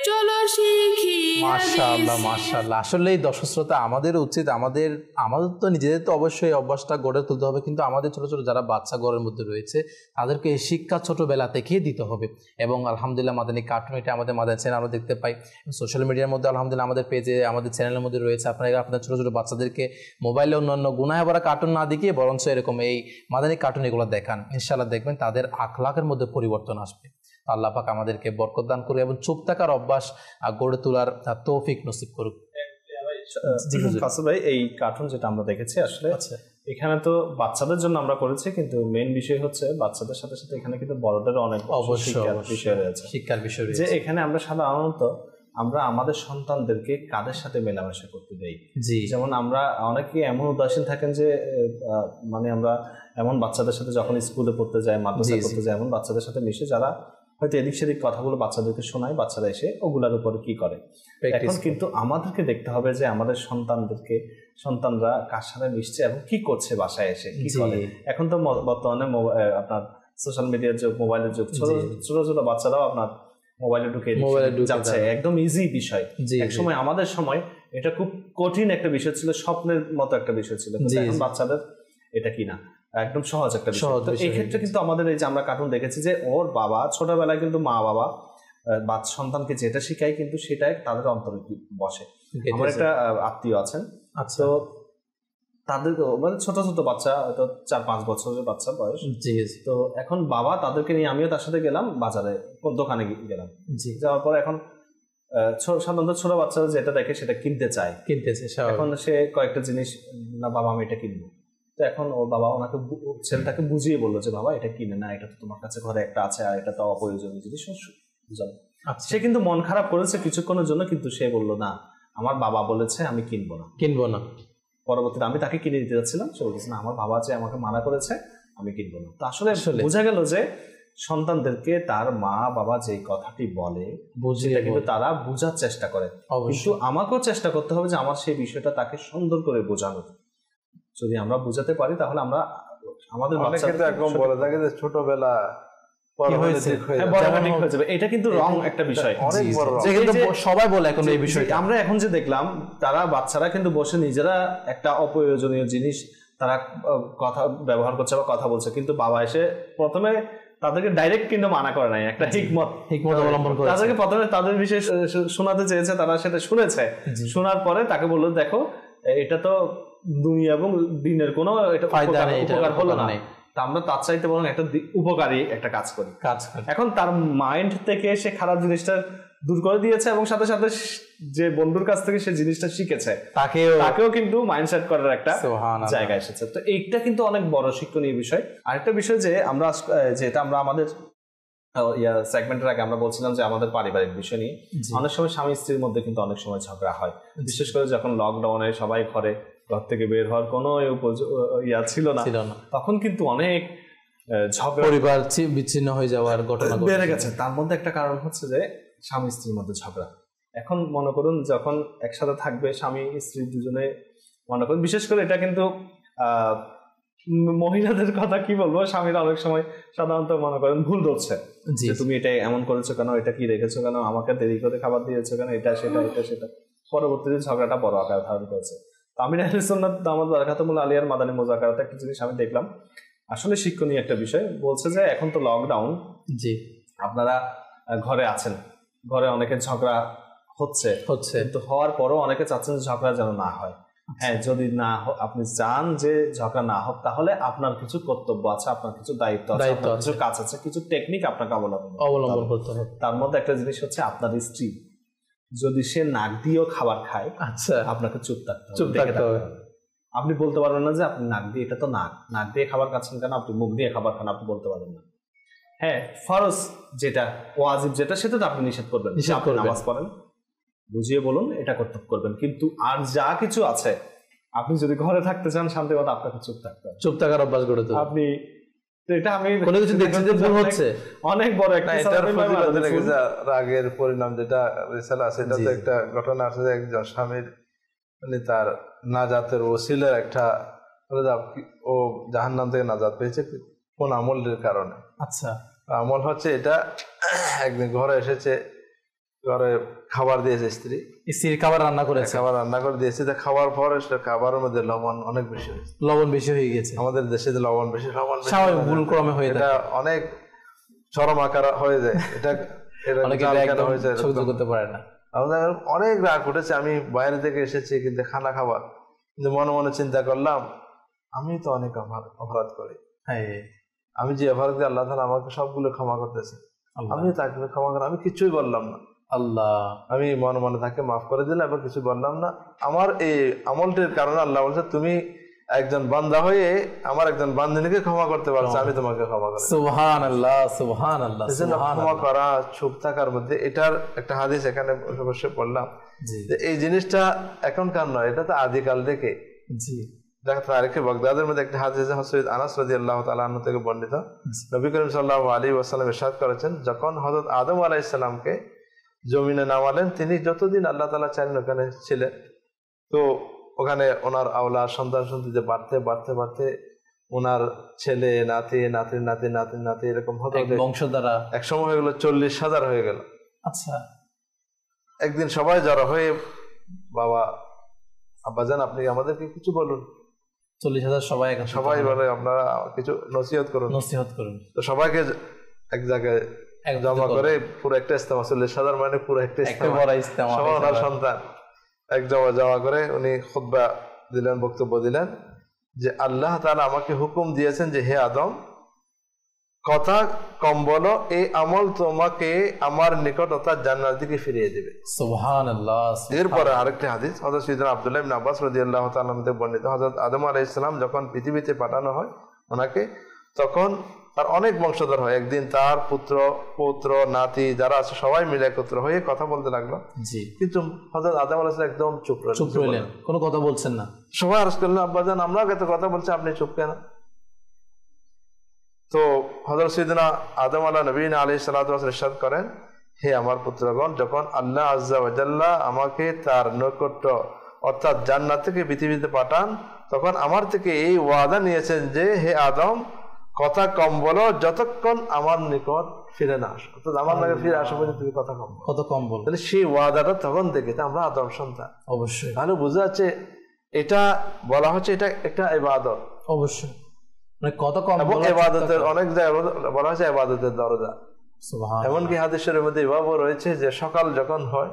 চলো শিখি মাশাআল্লাহ মাশাআল্লাহ। আসলে দর্শক শ্রোতা আমাদের উচিত আমাদের তো নিজেদের তো অবশ্যই অভ্যাসটা গড়ে তুলতে হবে, কিন্তু আমাদের ছোট ছোট যারা বাচ্চা ঘরের মধ্যে রয়েছে তাদেরকে এই শিক্ষা ছোটবেলা থেকেই দিতে হবে। এবং আলহামদুলিল্লাহ মাদানী কার্টুন এটা আমাদের চ্যানেল আমরা দেখতে পাই, সোশ্যাল মিডিয়ার মধ্যে আলহামদুলিল্লাহ আমাদের পেজে আমাদের চ্যানেলের মধ্যে রয়েছে। আপনারা আপনাদের ছোট ছোট বাচ্চাদেরকে মোবাইলে অন্যান্য গুনাহে ভরা কার্টুন না দেখিয়ে বরঞ্চ এরকম এই মাদানী কার্টুন এগুলো দেখান, ইনশাআল্লাহ দেখবেন তাদের আখলাকের মধ্যে পরিবর্তন আসবে। আল্লাহ পাক আমাদেরকে বরকত দান করুক এবং চুপ থাকার অভ্যাস গড়ে তোলার তৌফিক নসিব করুক। কাসুম ভাই, এই কার্টুন যেটা আমরা দেখেছি আসলে এখানে তো বাচ্চাদের জন্য আমরা করেছি, কিন্তু মেইন বিষয় হচ্ছে বাচ্চাদের সাথে সাথে এখানে কিন্তু বড়দেরও অনেক বিষয় রয়েছে, শিক্ষার বিষয় রয়েছে। যে এখানে আমরা সাধারণত আমরা আমাদের সন্তানদেরকে কাদের সাথে মেলামেশা করতে দেই। যেমন আমরা অনেকে এমন উদাসীন থাকেন যে মানে আমরা এমন বাচ্চাদের সাথে যখন স্কুলে পড়তে যাই, মাদ্রাসায় পড়তে যাই, এমন বাচ্চাদের সাথে মিশে যারা হয়তো এদিক সেদিক কথাগুলো বাচ্চাদেরকে শোনায়, বাচ্চারা এসে ওগুলার উপরে কি করে। এখন কিন্তু আমাদেরকে দেখতে হবে যে আমাদের সন্তানরা কার সাথে মিশছে এবং কি করছে, বাসায় এসে কি করে। এখন তো বর্তমানে আপনার সোশ্যাল মিডিয়ার যুগ, মোবাইলের যুগ, ছোট ছোট বাচ্চারাও আপনার মোবাইলে ঢুকে যাচ্ছে, একদম ইজি বিষয়। একসময় আমাদের সময় এটা খুব কঠিন একটা বিষয় ছিল, স্বপ্নের মতো একটা বিষয় ছিল, এখন বাচ্চাদের এটা কিনা একদম সহজ একটা বিষয়। তো এই ক্ষেত্রে কিন্তু আমাদের এই যে আমরা কার্টুন দেখেছি যে ওর বাবা ছোটবেলায় কিন্তু মা বাবা সন্তানকে যেটা শিখায় কিন্তু সেটাই তাদের অন্তরে বসে। আমার একটা আত্মীয় আছেন, তো তাদের মানে ছোট ছোট বাচ্চা, হয়তো 4-5 বছরের বাচ্চা বয়স। তো এখন বাবা তাদেরকে নিয়ে, আমিও তার সাথে গেলাম বাজারে, দোকানে গেলাম, যাওয়ার পর এখন সাধারণত ছোট বাচ্চারা যেটা দেখে সেটা কিনতে চায়। এখন সে কয়েকটা জিনিস, না বাবা আমি এটা কিনবো। তো এখন ওর বাবা ওনাকে ছেলেটাকে বুঝিয়ে বললো যে বাবা এটা কিনে না, এটা তো তোমার কাছে ঘরে একটা আছে আর এটা তো অপ্রয়োজনীয় জিনিস। সে কিন্তু মন খারাপ করেছে কিছুক্ষণের জন্য, কিন্তু সে বললো না আমার বাবা বলেছে আমি কিনবো না। পরবর্তীতে আমি তাকে কিনে দিতে যাচ্ছিলাম, সে বলতেছে না আমার বাবা যে আমাকে মানা করেছে আমি কিনবো না। তো আসলে বোঝা গেল যে সন্তানদেরকে তার মা বাবা যে কথাটি বলে সেটা কিন্তু তারা বোঝার চেষ্টা করে, কিন্তু আমাকেও চেষ্টা করতে হবে যে আমার সেই বিষয়টা তাকে সুন্দর করে বোঝানো। যদি আমরা বুঝাতে পারি তাহলে আমরা আমাদের ছোটবেলা এটা কিন্তু রং একটা বিষয়, সবাই বলে এখন এই বিষয়টা। আমরা এখন যে দেখলাম তারা বাচ্চারা কিন্তু বসে নিজেরা একটা অপ্রয়োজনীয় জিনিস তারা কথা ব্যবহার করছে বা কথা বলছে, কিন্তু বাবা এসে প্রথমে তাদেরকে ডাইরেক্ট কিন্তু মানা করে নাই, একটা হিকমত অবলম্বন করে তাদেরকে প্রথমে তাদের বিষয়ে শোনাতে চেয়েছে, তারা সেটা শুনেছে। শোনার পরে তাকে বললো দেখো এটা তো দুনিয়া এবং দিনের কোনো উপকার হলো না, আমরা তার চাইতে বরং একটা উপকারী একটা কাজ করি। এখন তার মাইন্ড থেকে সে খারাপ জিনিসটা দূর করে দিয়েছে এবং সাথে সাথে যে বন্ধুর কাছ থেকে সে জিনিসটা শিখেছে তাকেও কিন্তু মাইন্ডসেট করার একটা জায়গা এসেছে। তো এইটা কিন্তু অনেক বড় শিক্ষণীয় বিষয়। আরেকটা বিষয় যে আমরা যেটা আমরা আমাদের সেগমেন্টের আগে আমরা বলছিলাম যে আমাদের পারিবারিক বিষয় নিয়ে অনেক সময় স্বামী স্ত্রীর মধ্যে কিন্তু অনেক সময় ঝগড়া হয়, বিশেষ করে যখন লকডাউনে সবাই ঘর থেকে বের হওয়ার কোনো ছিল না, তখন কিন্তু অনেক ঝগড়া, পরিবার বিচ্ছিন্ন হয়ে যাওয়ার ঘটনা বেড়ে গেছে। তার মধ্যে একটা কারণ হচ্ছে যে স্বামী স্ত্রীর মধ্যে ঝগড়া। এখন মনে করুন যখন একসাথে থাকবে স্বামী স্ত্রী দুজনে, মনে করুন বিশেষ করে এটা কিন্তু মহিলাদের কথা কি বলবো, স্বামীরা অনেক সময় সাধারণত মনে করেন ভুল ধরছে যে তুমি এটা এমন করেছো কেন, এটা কি রেখেছো কেন, আমাকে দেরি করে খাবার দিয়েছো কেন, এটা সেটা পরবর্তীতে ঝগড়াটা বড় আকার ধারণ করেছে। তো আমির আহলে সুন্নাত দামাত বারাকাতুহুল আলিয়ার মাদানী মুযাকারাতে একটা জিনিস আমি দেখলাম, আসলে শিক্ষণীয় একটা বিষয়। বলছে যে এখন তো লকডাউন, জি আপনারা ঘরে আছেন, ঘরে অনেকে ঝগড়া হচ্ছে কিন্তু হওয়ার পরও অনেকে চাচ্ছেন যে ঝগড়া যেন না হয়। হ্যাঁ, যদি না আপনি চান যে ঝগড়া না হোক, তাহলে আপনার কিছু কর্তব্য আছে, আপনার কিছু দায়িত্ব আছে, কিছু কাজ আছে, কিছু টেকনিক আপনাকে অবলম্বন করতে হবে। তার মধ্যে একটা জিনিস হচ্ছে আপনার স্ত্রী যদি সে নাক দিয়েও খাবার খায়, আচ্ছা আপনাকে চুপ থাকতে হবে। আপনি বলতে পারবেন না যে আপনি নাক দিয়ে, এটা তো নাক দিয়ে খাবার খাচ্ছেন কেন, আপনি মুখ দিয়ে খাবার খান, আপনি বলতে পারবেন না। হ্যাঁ, ফরজ যেটা, ওয়াজিব যেটা, সেটা তো আপনি নিষেধ করবেন। আপনি নামাজ পড়েন, বুঝিয়ে বলুন এটা কর্তব্য করবেন, কিন্তু আর যা কিছু আছে আপনি যদি ঘরে থাকতে চান শান্তি মতো, আপনাকে চুপ থাকতে হবে, চুপ থাকার অভ্যাস গড়ে তুলুন। আপনি এটা আমি কোনো কিছু দেখছি যে ভুল হচ্ছে, অনেক বড় একটা রাগের পরিণাম যেটা রিসালা আছে, এটা তো একটা ঘটনা আছে যে একজন স্বামীর মানে তার নাজাতের ওসিলার একটা, ও জাহান্নাম থেকে নাজাত পেয়েছে কোন আমলের কারণে। আচ্ছা, আমল হচ্ছে এটা, একদিন ঘরে এসেছে, ঘরে খাবার দিয়েছে স্ত্রীর খাবার রান্না করে দিয়েছে, খাওয়ার পর খাবারের মধ্যে লবণ অনেক বেশি হয়েছে, লবণ বেশি হয়ে গেছে। আমাদের দেশে লবণ বেশি ভুল ক্রমে হয়ে যায়, অনেক চরম আকার হয়ে যায়, এটা সহ্য করতে পারে না। আমাদের অনেক রাগ উঠেছে, আমি বাইরে থেকে এসেছি কিন্তু খানা খাবার, কিন্তু মনে মনে চিন্তা করলাম আমি তো অনেক অপরাধ করি, আমি যে অপরাধ করি আল্লাহ তাআলা আমাকে সবগুলো ক্ষমা করতেছে, আমি তাকে ক্ষমা করি, আমি কিছুই বললাম না, আল্লাহ আমি মনে মনে তাকে মাফ করে দিলাম এবং কিছু বললাম না। আমার এই আমলটির কারণে আল্লাহ বলছে তুমি একজন বান্দা হয়ে আমার একজন বান্দিনীকে ক্ষমা করতে পারছো, আমি তোমাকে ক্ষমা করি। সুবহানাল্লাহ, সুবহানাল্লাহ। ক্ষমা করা, চুপ থাকার মধ্যে এটার একটা হাদিস এখানে অবশ্যই পড়লাম যে এই জিনিসটা এখনকার নয়, এটা তো আদিকাল থেকে। জি, তারিখে বাগদাদের মধ্যে একটা হাদিস হযরত আনাস রাদিয়াল্লাহু তাআলা আনহু থেকে বর্ণিত, নবী করিম সাল্লাল্লাহু আলাইহি ওয়াসাল্লাম ইরশাদ করেছেন, যখন হযরত আদম আলাইহিস সালামকে জমিনে নামালেন, তিনি যতদিন আল্লাহ তাআলা চাইলেন ওখানে ছিলেন, তো ওখানে ওনার আওলাদ সন্তান সন্ততি বাড়তে বাড়তে বাড়তে ওনার ছেলে নাতি নাতি নাতি নাতি নাতি এরকম বংশ দ্বারা এক সময় হয়ে গেল 40,000 হয়ে গেল। আচ্ছা, একদিন সবাই জড়ো হয়ে, বাবা আব্বাজান আপনি আমাদেরকে কিছু বলুন। 40,000 সবাই বলে আপনারা কিছু নসিহত করুন। তো সবাইকে এক জায়গায় জমা করে পুরো একটা ইজতেমা, 40,000 মানে পুরো একটা ইজতেমা, ওনার সন্তান এক জমা করে উনি খুতবা দিলেন, বক্তব্য দিলেন যে আল্লাহ তাআলা আমাকে হুকুম দিয়েছেন যে হে আদম, কথা কম বলো, এই আমল তোমাকে আমার নিকট অর্থাৎ জান্নাত দিকে ফিরিয়ে দেবে। সুবহানাল্লাহ। এরপরে আরেকটি হাদিস হযরত সাইয়েদনা আব্দুল্লাহ ইবনে আব্বাস রাদিয়াল্লাহু তাআলা থেকে বর্ণিত, হযরত আদম আলাইহিস সালাম যখন পৃথিবীতে পাঠানো হয় ওনাকে, তখন তার অনেক বংশধর হয়। একদিন তার পুত্র নাতি যারা আছে সবাই মিলে একত্র হয়ে কথা বলতে লাগলো। জি, কিন্তু হযরত আদম আলাইহিস সালাম একদম চুপ রইলেন, কোনো কথা বলছেন না। সবাই আরজ করলেন আব্বাজান আমরা কত কথা বলছি, আপনি চুপ কেন? তো হযরত সাইয়েদনা আদম আলাইহিস সালাতু ওয়াস সালাম ইরশাদ করেন, হে আমার পুত্রগণ, যখন আল্লাহ আযজা ওয়া জাল্লা আমাকে তার নৈকট্য অর্থাৎ জান্নাত থেকে পৃথিবীতে পাঠান, তখন আমার থেকে এই ওয়াদা নিয়েছেন যে হে আদম, কথা কম বলো যতক্ষণ আমার নিকট ফিরে না আসো, অর্থাৎ আমার নাকি ফিরে আসো পর্যন্ত তুমি কথা কম বলো। তাহলে সেই ওয়াদাটা তখন থেকে আমরা আদম সন্তান, অবশ্যই তাহলে বোঝা যাচ্ছে এটা বলা হচ্ছে এটা একটা ইবাদত। অবশ্যই মানে কত কম, এবং ইবাদতের অনেক জায়গায় বলা হচ্ছে ইবাদতের দরজা। সুবহানাল্লাহ। এমনকি হাদিসের মধ্যে এভাবে রয়েছে যে সকাল যখন হয়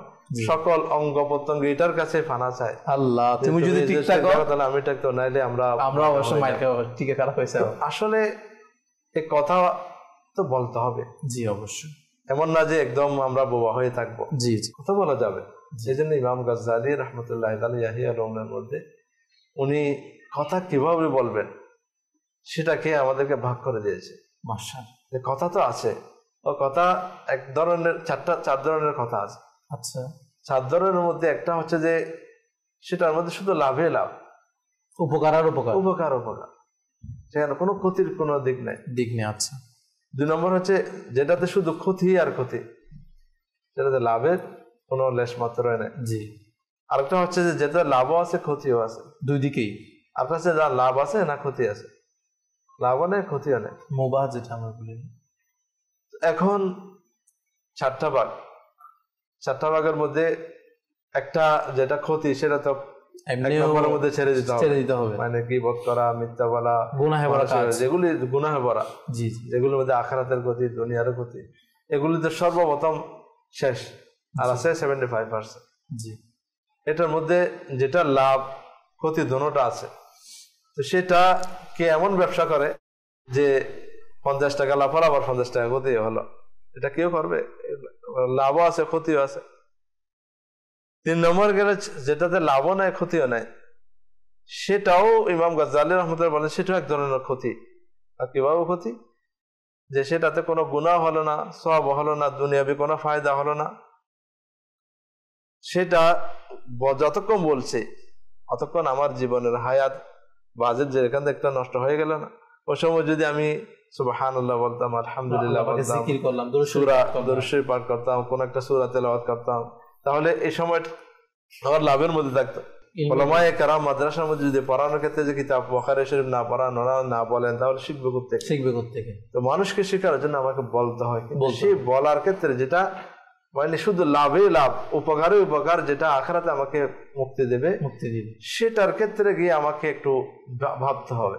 সকল অঙ্গ প্রত্যঙ্গ এটার কাছে ফানা চায়, আল্লাহ তুমি যদি ঠিক থাকো তাহলে আমি ঠিক তো, নাইলে আমরা অবশ্যই মাইর খাবো, ঠিক খারাপ হয়েছে। আসলে এই কথা তো বলতে হবে। জি অবশ্যই, এমন না যে একদম আমরা বোবা হয়ে থাকবো। জি জি, কথা বলা যাবে। সেই জন্য ইমাম গাজ্জালি রাহমাতুল্লাহ আলাইহি ইয়াহিয়া রওনার মধ্যে উনি কথা কিভাবে বলবেন সেটাকে আমাদেরকে ভাগ করে দিয়েছে। মাশাআল্লাহ, কথা তো আছে, ও কথা এক ধরনের চার ধরনের কথা আছে। আচ্ছা, 4 ধরনের মধ্যে একটা হচ্ছে যে সেটার মধ্যে শুধু লাভে লাভ, উপকার আর উপকার, উপকার উপকার, সেখানে কোনো ক্ষতির কোনো দিক নেই। আচ্ছা। 2 নম্বর হচ্ছে যেটাতে শুধু ক্ষতি আর ক্ষতি, যেটাতে লাভের কোনো লেশ মাত্র নেই। জি। আরেকটা হচ্ছে যে যেটা লাভও আছে ক্ষতিও আছে, দুই দিকেই। আপনার কাছে যা লাভ আছে না ক্ষতি আছে, লাভও নেই ক্ষতিও নেই, মুবাহ যেটা আমরা বলি। এখন 4টা ভাগের মধ্যে একটা যেটা ক্ষতি সেটা তো নম্বরের মধ্যে ছেড়ে দিতে হবে, মানে গীবত করা, মিথ্যা বলা, গুনাহে ভরা কাজ, যেগুলি গুনাহে ভরা, জি, যেগুলোর মধ্যে আখিরাতের ক্ষতি, দুনিয়ার ক্ষতি, এগুলিতে সর্বপ্রথম শেষ। আর আছে 75%। জি। এটার মধ্যে যেটা লাভ ক্ষতি দুটোটা আছে, তো সেটা কে এমন ব্যবসা করে যে 50 টাকা লাভ হলো আবার 50 টাকা ক্ষতি হলো, এটা কেউ করবে? লাভও আছে ক্ষতিও আছে। 3 নম্বর গেলে যেটাতে লাভও নাই ক্ষতিও নাই, সেটাও ইমাম গাজ্জালী রহমতুল্লাহ বলেন সেটাও এক ধরনের ক্ষতি। আর কিভাবে ক্ষতি? যে সেটাতে কোনো গুনাহ হলো না, সওয়াব হলো না, দুনিয়াবি কোনো ফায়দা হলো না, সেটা যতক্ষণ বলছে অতক্ষণ আমার জীবনের হায়াত বাজেট যেখান থেকে একটা নষ্ট হয়ে গেল না, ওই সময় যদি আমি সুবহানাল্লাহ বলতাম, আলহামদুলিল্লাহ বলতাম, সূরা দরুদ শরীফ পাঠ করতাম, কোন একটা সূরা তেলাওয়াত করতাম, তাহলে এই সময় আমার লাভের মধ্যে থাকতো। উলামায়ে কেরাম মাদ্রাসার মধ্যে যদি পড়ানোর ক্ষেত্রে যে কিতাব বুখারী শরীফ না পড়ান, না বলেন, তাহলে শিখবে কোত্থেকে? তো মানুষকে শেখার জন্য আমাকে বলতে হয়, কিন্তু সেই বলার ক্ষেত্রে যেটা মানে শুধু লাভে লাভ, উপকারে উপকার, যেটা আখিরাতে আমাকে মুক্তি দেবে, সেটার ক্ষেত্রে গিয়ে আমাকে একটু ভাবতে হবে।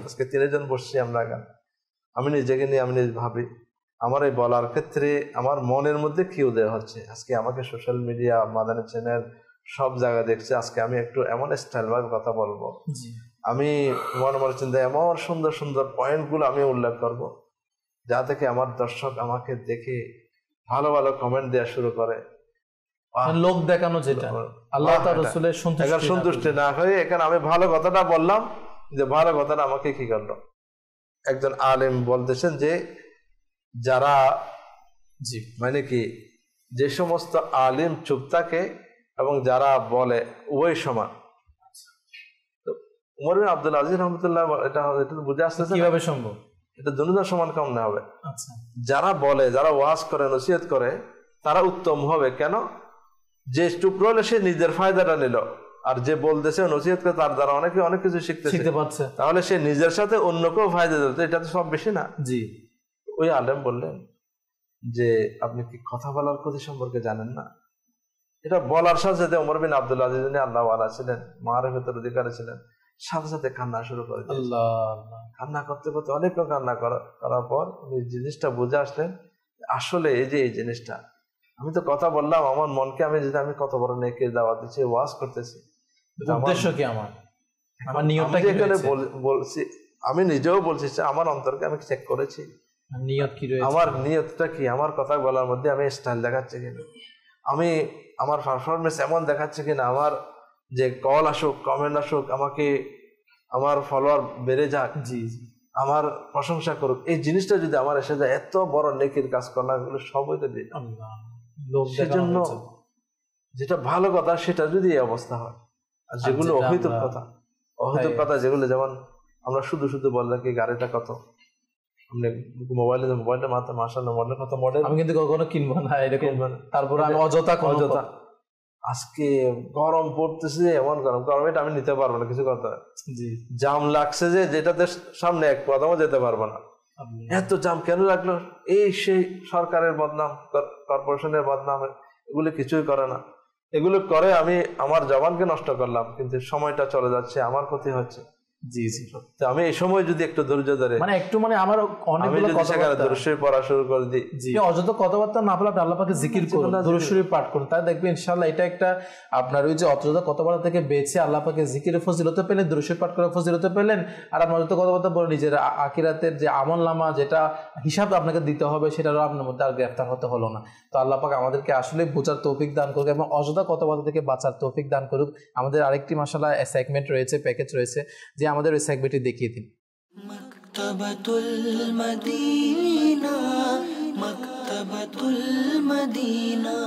আজকে 3 জন বসছি আমরা, আমি নিজেকে নিয়ে আমি নিজে ভাবি, আমার এই বলার ক্ষেত্রে আমার মনের মধ্যে কি উদয় হচ্ছে। আজকে আমাকে সোশ্যাল মিডিয়া, মাদানী চ্যানেল সব জায়গায় দেখছে, আজকে আমি একটু এমন স্টাইল ভাবে কথা বলবো, আমি মনে চিন্তা এমন সুন্দর সুন্দর পয়েন্টগুলো আমি উল্লেখ করব, যা থেকে আমার দর্শক আমাকে দেখে ভালো ভালো কমেন্ট দেওয়া শুরু করে, লোক দেখানো, যেটা আল্লাহ তাআলা রাসূলের সন্তুষ্টি না হয়ে এখানে আমি ভালো কথাটা বললাম, যে ভালো কথাটা আমাকে কি করলো। একজন আলেম বলতেছেন যে যারা মানে কি যে সমস্ত আলেম চুপ থাকে এবং যারা বলে উভয় সমান। উমর বিন আব্দুল আজিজ রহমতুল্লাহ এটা বুঝে আসতেছে কিভাবে সম্ভব, এটা দুনিয়া সমান কাম না হবে। আচ্ছা, যারা বলে, যারা ওয়াজ করে, নসিহত করে, তারা উত্তম হবে। কেন? যে চুপ রইলে সে নিজের ফায়দাটা নিল, আর যে বলতেছে নসিহত করে তার দ্বারা অনেক কিছু শিখতে পারছে, তাহলে সে নিজের সাথে অন্যকেও ফায়দা দিল, এটা তো সব বেশি না। জি। ওই আলেম বললেন যে আপনি কি কথা বলার ক্ষতি সম্পর্কে জানেন না? এটা বলার সাথে সাথে উমর বিন আব্দুল আজিজ আল্লাহ ওয়ালা ছিলেন, মারিফতের অধিকারী ছিলেন, সাথে সাথে কান্না শুরু করে দিলেন। কান্না করতে করতে অনেকক্ষণ কান্না করার পর উনি জিনিসটা বুঝে আসলেন, আসলে এই যে এই জিনিসটা আমি তো কথা বললাম, আমার মনকে আমি কত বড় নেকি দাওয়াত দিচ্ছি, ওয়াজ করতেছি, উদ্দেশ্য কি, আমার নিয়তটা কি বলছি, আমি নিজেও বলছি, আমার অন্তরকে আমি চেক করেছি, নিয়ত কি রয়েছে, আমার নিয়তটা কি, আমার কথা বলার মধ্যে আমি স্টাইল দেখাচ্ছি কিনা, আমি আমার পারফরমেন্স এমন দেখাচ্ছে কিনা, আমার যে কল আসুক, কমেন্ট আসুক, আমাকে আমার ফলোয়ার বেড়ে যাক, আমার প্রশংসা করুক, এই জিনিসটা যদি আমার এসে যায়, এত বড় নেকির কাজ করলাম, এগুলো সবই তো দিই। সেজন্য যেটা ভালো কথা সেটা যদি এই অবস্থা হয়, আর যেগুলো অহৈতুক কথা যেগুলো, যেমন আমরা শুধু শুধু বললাম কি গাড়িটা কত, মোবাইলটা মাত্র মাশাআল্লাহ মডেল কত মডেল, আমি কিন্তু কখনো কিনবো না এরকম, তারপরে আমি অযথা আজকে গরম পড়তেছে, এমন গরম এটা আমি নিতে পারবো না, কিছু করতে জাম লাগছে যে যেটাতে সামনে এক কদমও যেতে পারবো না, এত জাম কেন লাগলো, এই সেই সরকারের বদনাম, কর্পোরেশনের বদনাম, এগুলো কিছুই করে না, এগুলো করে আমি আমার জবানকে নষ্ট করলাম, কিন্তু সময়টা চলে যাচ্ছে, আমার ক্ষতি হচ্ছে। জি জি, আমি এই সময় যদি একটু ধৈর্য ধরে, মানে একটু আমার অনেকগুলো কথাবার্তা দরুদ শরীফ পড়া শুরু করে দিই, অযথা কথাবার্তা না বলে আল্লাহ পাকে জিকির করুন, দরুদ শরীফ পাঠ করুন, তাই দেখবেন ইনশাআল্লাহ এটা একটা আপনার ওই যে অযথা কথাবার্তা থেকে বেঁচে আল্লাহ পাকে জিকিরের ফজিলত পেলেন, দরুদ শরীফ পাঠ করার ফজিলত পেলেন, আর আপনার অযথা কথাবার্তা বলে নিজের আখিরাতের যে আমলনামা যেটা হিসাব আপনাকে দিতে হবে সেটারও আপনার মধ্যে আর গ্রেফতার হতে হলো না। তো আল্লাহ পাক আমাদেরকে আসলে বোঝার তৌফিক দান করুক এবং অযথা কথাবার্তা থেকে বাঁচার তৌফিক দান করুক। আমাদের আরেকটি মাশাআল্লাহ সেগমেন্ট রয়েছে, প্যাকেজ রয়েছে, যে আমাদের ওই সেগমেন্টটি দেখিয়ে দিন। মাকতাবাতুল মদিনা মাকতাবাতুল মদিনা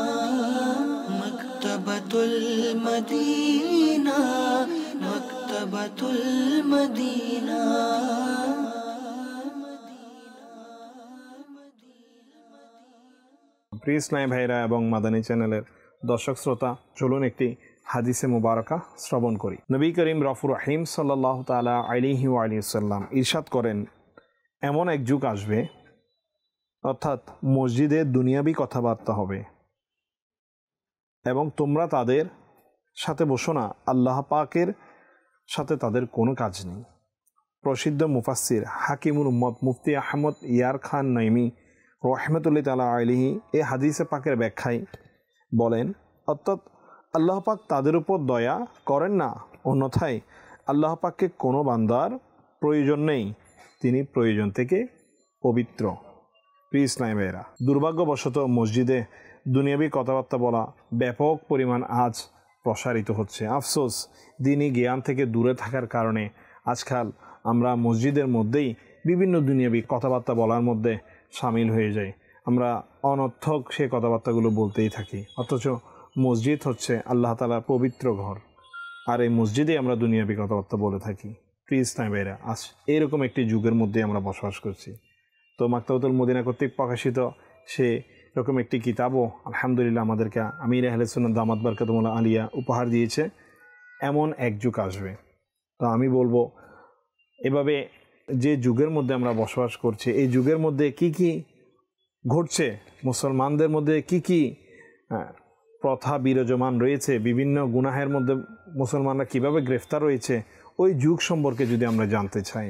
মাকতাবাতুল মদিনা মাকতাবাতুল মদিনা। প্রিয় ইসলামী ভাইরা এবং মাদানী চ্যানেলের দর্শক শ্রোতা, চলুন একটি হাদিসে মুবারকা শ্রবণ করি। নবী করিম রফুর রহিম সাল্লাল্লাহু তাআলা আলাইহি ওয়া আলিহি ওয়াসাল্লাম ইরশাদ করেন, এমন এক যুগ আসবে, অর্থাৎ মসজিদে দুনিয়াবি কথাবার্তা হবে এবং তোমরা তাদের সাথে বসো না, আল্লাহ পাকের সাথে তাদের কোনো কাজ নেই। প্রসিদ্ধ মুফাসসির হাকিমুল উম্মত মুফতি আহমদ ইয়ার খান নাইমি রহমতুল্লাহ তাআলা আলাইহি এই হাদিসে পাকের ব্যাখ্যায় বলেন, অর্থাৎ আল্লাহ পাক তাদের উপর দয়া করেন না, অন্যথায় আল্লাহ পাককে কোনো বান্দার প্রয়োজন নেই, তিনি প্রয়োজন থেকে পবিত্র। প্রিয় ইসলামী ভাইরা, দুর্ভাগ্যবশত মসজিদে দুনিয়াবি কথাবার্তা বলা ব্যাপক পরিমাণ আজ প্রসারিত হচ্ছে। আফসোস, দিনী জ্ঞান থেকে দূরে থাকার কারণে আজকাল আমরা মসজিদের মধ্যেই বিভিন্ন দুনিয়াবি কথাবার্তা বলার মধ্যে সামিল হয়ে যাই। আমরা অনর্থক সেই কথাবার্তাগুলো বলতেই থাকি, অথচ মসজিদ হচ্ছে আল্লাহ তাআলার পবিত্র ঘর, আর এই মসজিদে আমরা দুনিয়াবি কথাবার্তা বলে থাকি। প্রিয় ইসলামী ভাইরা, আজ এরকম একটি যুগের মধ্যে আমরা বসবাস করছি। তো মাকতাবাতুল মদিনা কর্তৃক প্রকাশিত সে এরকম একটি কিতাবও আলহামদুলিল্লাহ আমাদেরকে আমির আহলে সুন্নাত দামাত বারকাতুহুল আলিয়া উপহার দিয়েছে। এমন এক যুগ আসবে, তো আমি বলবো এভাবে যে যুগের মধ্যে আমরা বসবাস করছি, এই যুগের মধ্যে কি কি ঘটছে, মুসলমানদের মধ্যে কি কি প্রথা বিরাজমান রয়েছে, বিভিন্ন গুনাহের মধ্যে মুসলমানরা কিভাবে গ্রেফতার রয়েছে, ওই যুগ সম্পর্কে যদি আমরা জানতে চাই,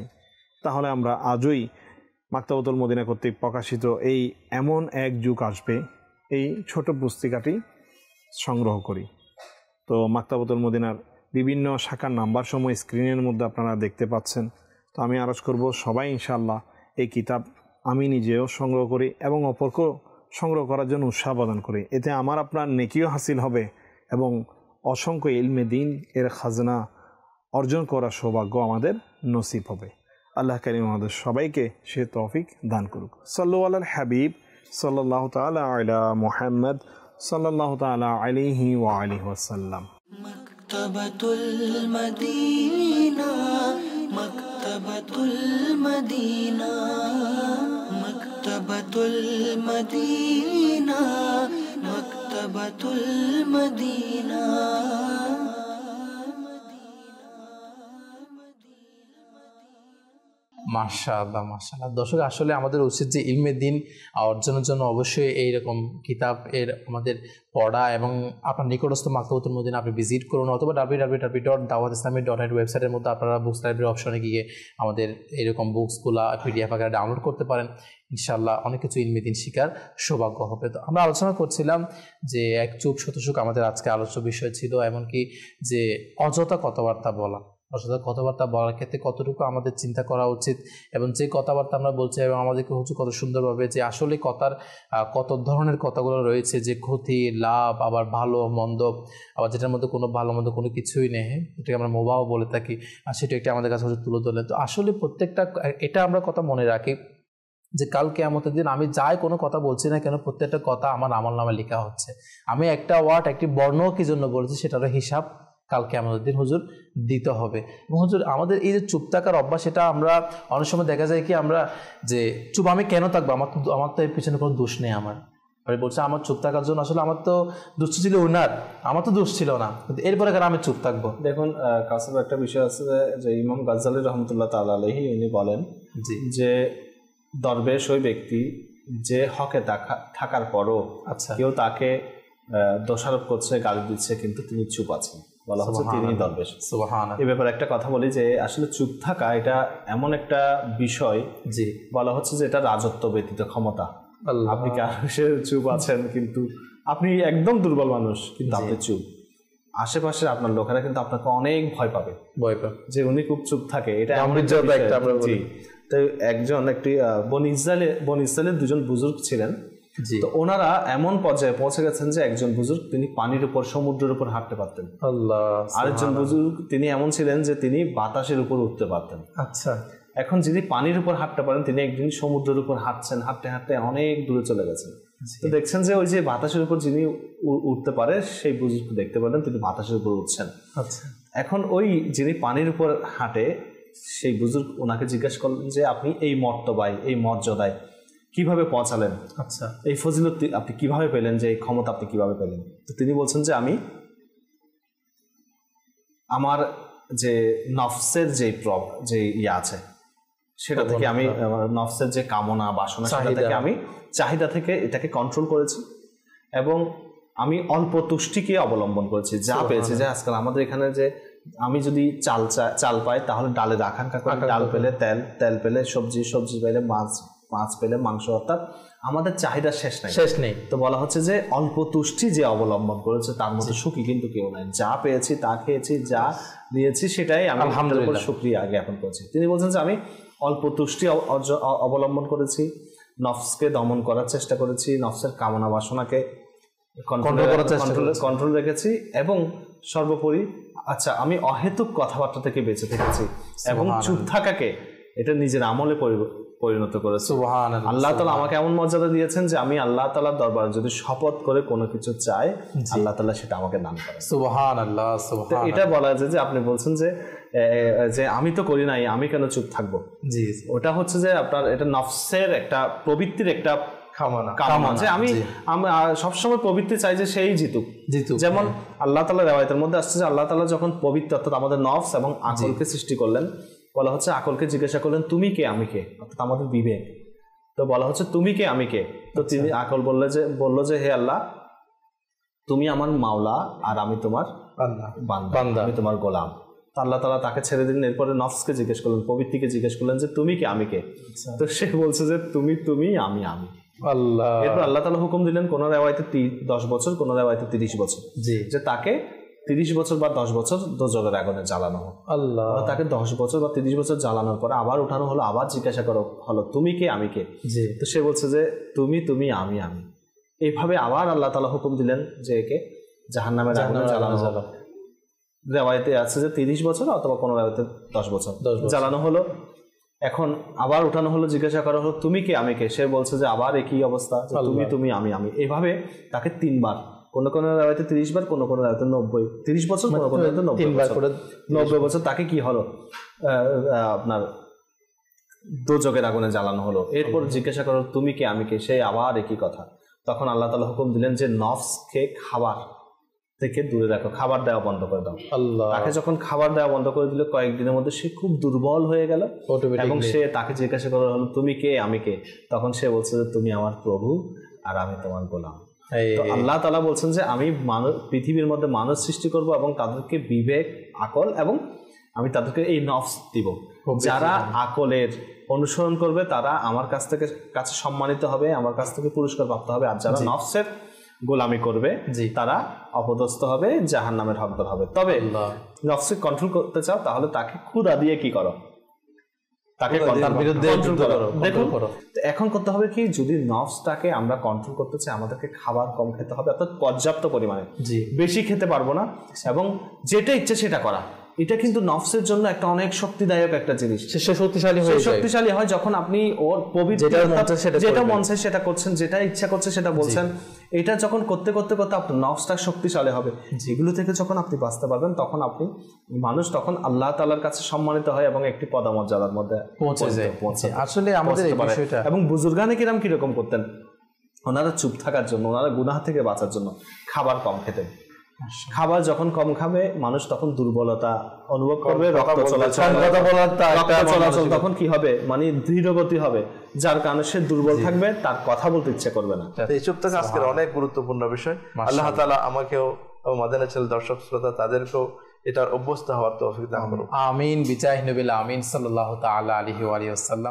তাহলে আমরা আজই মাকতাবাতুল মদিনা কর্তৃক প্রকাশিত এই এমন এক যুগ আসবে এই ছোট পুস্তিকাটি সংগ্রহ করি। তো মাকতাবাতুল মদিনার বিভিন্ন শাখার নাম্বার সময় স্ক্রিনের মধ্যে আপনারা দেখতে পাচ্ছেন। তো আমি আরজ করব সবাই ইনশাআল্লাহ এই কিতাব আমি নিজেও সংগ্রহ করি এবং অপরকেও সংগ্রহ করার জন্য উৎসাহ প্রদান করি। এতে আমার আপনার নেকিও হাসিল হবে এবং অসংখ্য ইলমে দ্বীন এর খাজনা অর্জন করার সৌভাগ্য আমাদের নসিব হবে। আল্লাহ কারীম আমাদের সবাইকে সে তৌফিক দান করুক। সাল্লু আলাল হাবিব সাল্লাল্লাহু তাআলা আলা মুহাম্মদ সাল্লাল্লাহু তাআলা আলাইহি ওয়া আলিহি ওয়াসাল্লাম। মাকতাবাতুল মদিনা মাকতাবাতুল মদিনা মাকতাবাতুল মদিনা মাকতাবাতুল মদিনা। মাশাআল্লাহ মাশাআল্লাহ। দর্শক, আসলে আমাদের উচিত যে ইলমে দ্বীন অর্জনের জন্য অবশ্যই এইরকম কিতাব এর আমাদের পড়া এবং আপনার নিকটস্থ মাকতাবাতুল মদিনা আপনি ভিজিট করুন, অথবা www.dawatislami.net ওয়েবসাইটের মধ্যে আপনারা বুকস লাইব্রেরি অপশনে গিয়ে আমাদের এরকম বুকসগুলো পিডিএফ আকারে ডাউনলোড করতে পারেন। ইনশাআল্লাহ অনেক কিছু ইলমে দ্বীন শিকার সৌভাগ্য হবে। তো আমরা আলোচনা করছিলাম যে এক যুগ শত যুগ আমাদের আজকে আলোচ্য বিষয় ছিল, এমনকি যে অযথা কথাবার্তা বলা, অযথা কথাবার্তা বলার ক্ষেত্রে কতটুকু আমাদের চিন্তা করা উচিত, এবং যে কথাবার্তা আমরা বলছি এবং আমাদেরকে হচ্ছে কত সুন্দরভাবে যে আসলে কথার কত ধরনের কথাগুলো রয়েছে, যে ক্ষতি লাভ, আবার ভালো মন্দ, আবার যেটার মধ্যে কোনো ভালো মন্দ কোনো কিছুই নেই, এটাকে আমরা মোবাও বলে থাকি, আর সেটা একটা আমাদের কাছে হচ্ছে তুলে ধরলেন। তো আসলে প্রত্যেকটা এটা আমরা কথা মনে রাখি যে কাল কিয়ামতের দিন আমি যাই কোনো কথা বলছি না কেন, প্রত্যেকটা কথা আমার আমলনামায় লেখা হচ্ছে। আমি একটা ওয়ার্ড একটি বর্ণ কি জন্য বলেছি সেটারও হিসাব কালকে আমাদের দিন হুজুর দিতে হবে। এবং হুজুর আমাদের এই যে চুপ থাকার অভ্যাস, সেটা আমরা অনেক সময় দেখা যায় কি আমরা যে চুপ আমি কেন থাকবো, আমার তো এর পিছনে কোনো দোষ নেই, আমার বলছে আমার চুপ থাকার জন্য আসলে আমার তো দোষ ছিল ওনার, আমার তো দোষ ছিল না, কিন্তু এরপরে কেন আমি চুপ থাকবো। দেখুন কাসিম, একটা বিষয় আছে যে ইমাম গাজ্জালী রহমতুল্লাহ তাআলা আলাইহি উনি বলেন যে দরবেশ ওই ব্যক্তি যে হকে থাকার পরও কেউ তাকে দোষারোপ করছে, গালি দিচ্ছে, কিন্তু তিনি চুপ আছেন, বলা হচ্ছে তিনি দরবেশ। এই ব্যাপারে একটা কথা বলি যে আসলে চুপ থাকা এটা এমন একটা বিষয় যে বলা হচ্ছে যে এটা রাজত্ব ব্যতীত ক্ষমতা। আপনি কারণে চুপ আছেন, কিন্তু আপনি একদম দুর্বল মানুষ, কিন্তু আপনি চুপ, আশেপাশে আপনার লোকেরা কিন্তু আপনাকে অনেক ভয় পাবে যে উনি খুব চুপ থাকে। এটা তো একজন একটি বনি ইসরায়েলের দুজন বুজুর্গ ছিলেন, তো ওনারা এমন পর্যায়ে পৌঁছে গেছেন যে একজন বুজুর্গ তিনি পানির উপর, সমুদ্রের উপর হাঁটতে পারতেন, আরেকজন বুজুর্গ তিনি এমন ছিলেন যে তিনি বাতাসের উপর উঠতে পারতেন। আচ্ছা, এখন যিনি পানির উপর হাঁটতে পারেন তিনি একদিন সমুদ্রের উপর হাঁটছেন, হাঁটতে হাঁটতে অনেক দূরে চলে গেছেন। তো দেখছেন যে ওই যে বাতাসের উপর যিনি উঠতে পারে সেই বুজুর্গ দেখতে পেলেন তিনি বাতাসের উপর উঠছেন। আচ্ছা, এখন ওই যিনি পানির উপর হাঁটে সেই বুজুর্গ ওনাকে জিজ্ঞেস করলেন যে আপনি এই মর্তবায়, এই মর্যাদায় কিভাবে পৌঁছালেন? আচ্ছা, এই ফজিলত আপনি কিভাবে পেলেন, যে এই ক্ষমতা আপনি কিভাবে পেলেন? তো তিনি বলছেন যে আমি আমার যে নফসের যে ইয়ে আছে সেটা থেকে আমি নফসের যে কামনা বাসনা সেটা থেকে আমি চাহিদা থেকে এটাকে কন্ট্রোল করেছি এবং আমি অল্প তুষ্টিকে অবলম্বন করেছি। যা পেয়েছি, যে আজকাল আমাদের এখানে যে আমি যদি চাল পাই তাহলে ডালের আকাঙ্ক্ষা করি, ডাল পেলে তেল পেলে সবজি পেলে মাছ পেলে মাংস, অর্থাৎ আমাদের চাহিদা শেষ নেই। তো বলা হচ্ছে যে অল্প তুষ্টি যে অবলম্বন করেছে তার মধ্যে সুখী কিন্তু কেউ নাই। যা পেয়েছি তা খেয়েছি, যা নিয়েছি সেটাই আমি আলহামদুলিল্লাহ শুকরিয়া জ্ঞাপন করেছি। তিনি বলছেন যে আমি অল্প তুষ্টি অবলম্বন করেছি, নফসকে দমন করার চেষ্টা করেছি, নফসের কামনা বাসনাকে কন্ট্রোল রেখেছি এবং সর্বোপরি আমি অহেতুক কথাবার্তা থেকে বেঁচে থেকেছি এবং চুপ থাকাকে এটা নিজের আমলে পরিণত করেছে। আল্লাহ তাআলা আমাকে এমন মর্যাদা দিয়েছেন যে আমি আল্লাহ তাআলার দরবারে যদি শপথ করে কোনো কিছু চাই আল্লাহ তাআলা সেটা আমাকে দান করেন। সুবহানাল্লাহ, সুবহানাল্লাহ। এটা বলা যায় যে আপনি বলছেন যে আমি তো করি নাই, আমি কেন চুপ থাকবো? জি, ওটা হচ্ছে যে আপনার এটা নফসের একটা প্রবৃত্তির একটা কামনা, যে আমি সবসময় প্রবৃত্তি চাই যে সেই জিতুক। যেমন আল্লাহ তাআলা রিওয়ায়াতের মধ্যে আসছে যে আল্লাহ তাআলা যখন পবিত্র অর্থাৎ আমাদের নফস এবং আকলকে সৃষ্টি করলেন, বলা হচ্ছে আকলকে জিজ্ঞাসা করলেন তুমি কে আমি কে, অর্থাৎ আমাদের বিবেক। তো বলা হচ্ছে তুমি কে আমি কে, তো তিনি আকল বললো যে হে আল্লাহ তুমি আমার মাওলা আর আমি তোমার বান্দা, আমি তোমার গোলাম। আল্লাহ তাআলা তাকে ছেড়ে দিলেন। এরপরে নফসকে জিজ্ঞেস করলেন, প্রবৃত্তিকে জিজ্ঞেস করলেন যে তুমি কে আমি কে, তো সে বলছে যে তুমি আমি আল্লাহ। এরপর আল্লাহ তাআলা হুকুম দিলেন কোন রিওয়ায়াতে 10 বছর, কোন রিওয়ায়াতে 30 বছর, যে তাকে 30 বছর বা 10 বছর দোজখের আগুনে জ্বালানো হোক। আল্লাহ, তাকে 10 বছর বা 30 বছর জ্বালানোর পরে আবার উঠানো হলো, আবার জিজ্ঞাসা করা হলো তুমি কে আমি কে, তো সে বলছে যে তুমি আমি। এইভাবে আবার আল্লাহ তাআলা হুকুম দিলেন যে একে জাহান্নামের আগুনে জ্বালানো হবে। রিওয়ায়াতে আছে যে 30 বছর অথবা কোন রিওয়ায়াতে 10 বছর জ্বালানো হলো। এখন আবার উঠানো হলো, জিজ্ঞাসা করা হলো তুমি কে আমি কে, সে বলছে যে আবার একই অবস্থা, তুমি আমি। এইভাবে তাকে 3 বার, কোন কোন রিওয়ায়াতে 30 বার, কোন কোন রিওয়ায়াতে 30 বছর, কোন কোন রিওয়ায়াতে 90 বছর তাকে কি হলো আপনার দোজখের আগুনে জ্বালানো হলো। এরপর জিজ্ঞাসা করো তুমি কে আমি কে, সে আবার একই কথা। তখন আল্লাহ তাআলা হুকুম দিলেন যে নফসকে খাবার থেকে দূরে রাখো, খাবার দেওয়া বন্ধ করে দাও। তাকে যখন খাবার দেওয়া বন্ধ করে দিল কয়েকদিনের মধ্যে সে খুব দুর্বল হয়ে গেল এবং সে তাকে জিজ্ঞাসা করা হলো তুমি কে আমি কে, তখন সে বলছে যে তুমি আমার প্রভু আর আমি তোমার গোলাম। তো আল্লাহ তাআলা বলছেন যে আমি পৃথিবীর মধ্যে মানুষ সৃষ্টি করব এবং তাদেরকে বিবেক আকল এবং আমি তাদেরকে এই নফস দিব। যারা আকলের অনুসরণ করবে তারা আমার কাছে সম্মানিত হবে, আমার কাছ থেকে পুরস্কার প্রাপ্ত হবে, আর যারা নফসের গোলামি করবে তারা অপদস্থ হবে, জাহান্নামের হকদার হবে। তবে নফসকে কন্ট্রোল করতে চাও তাহলে তাকে ক্ষুধা দিয়ে কি করো, তাকে তার বিরুদ্ধে দেখুন। এখন করতে হবে কি, যদি নফসটাকে আমরা কন্ট্রোল করতে চাই আমাদেরকে খাবার কম খেতে হবে, অর্থাৎ পর্যাপ্ত পরিমাণে, বেশি খেতে পারবো না এবং যেটা ইচ্ছে সেটা করা। এটা কিন্তু নফসের জন্য একটা অনেক শক্তিদায়ক একটা জিনিস। সে শক্তিশালী হয় যখন আপনি ওর পবিত্র যেটা মন চায় সেটা করছেন, যেটা ইচ্ছা করছে সেটা বলছেন। এটা যখন করতে করতে করতে আপনার নফসটা শক্তিশালী হবে, যেগুলো থেকে যখন আপনি বাঁচতে পারবেন তখন আপনি মানুষ তখন আল্লাহ তাআলার কাছে সম্মানিত হয় এবং একটি পদমর্যাদার মধ্যে পৌঁছে যায়। আসলে আমাদের এই বিষয়টা এবং বুজুর্গানে কিরাম কিরকম করতেন, ওনারা চুপ থাকার জন্য, ওনারা গুনাহ থেকে বাঁচার জন্য খাবার কম খেতেন। খাবার যখন কম খাবে মানুষ তখন দুর্বলতা অনুভব করবে, রক্ত চলাচল তখন কি হবে, মানে ধীরগতি হবে, যার কারণে সে দুর্বল থাকবে, তার কথা বলতে ইচ্ছে করবে না। এইসব থেকে আজকের অনেক গুরুত্বপূর্ণ বিষয়। আল্লাহ তাআলা আমাকেও মাদানী চ্যানেল দর্শক শ্রোতা তাদেরকেও এটার অভ্যস্ত হওয়ার তৌফিক দান করুন। আমিন বিজাহি নবিল আমিন সাল্লাল্লাহু তাআলা আলাইহি ওয়া আলিহি ওয়াসাল্লাম।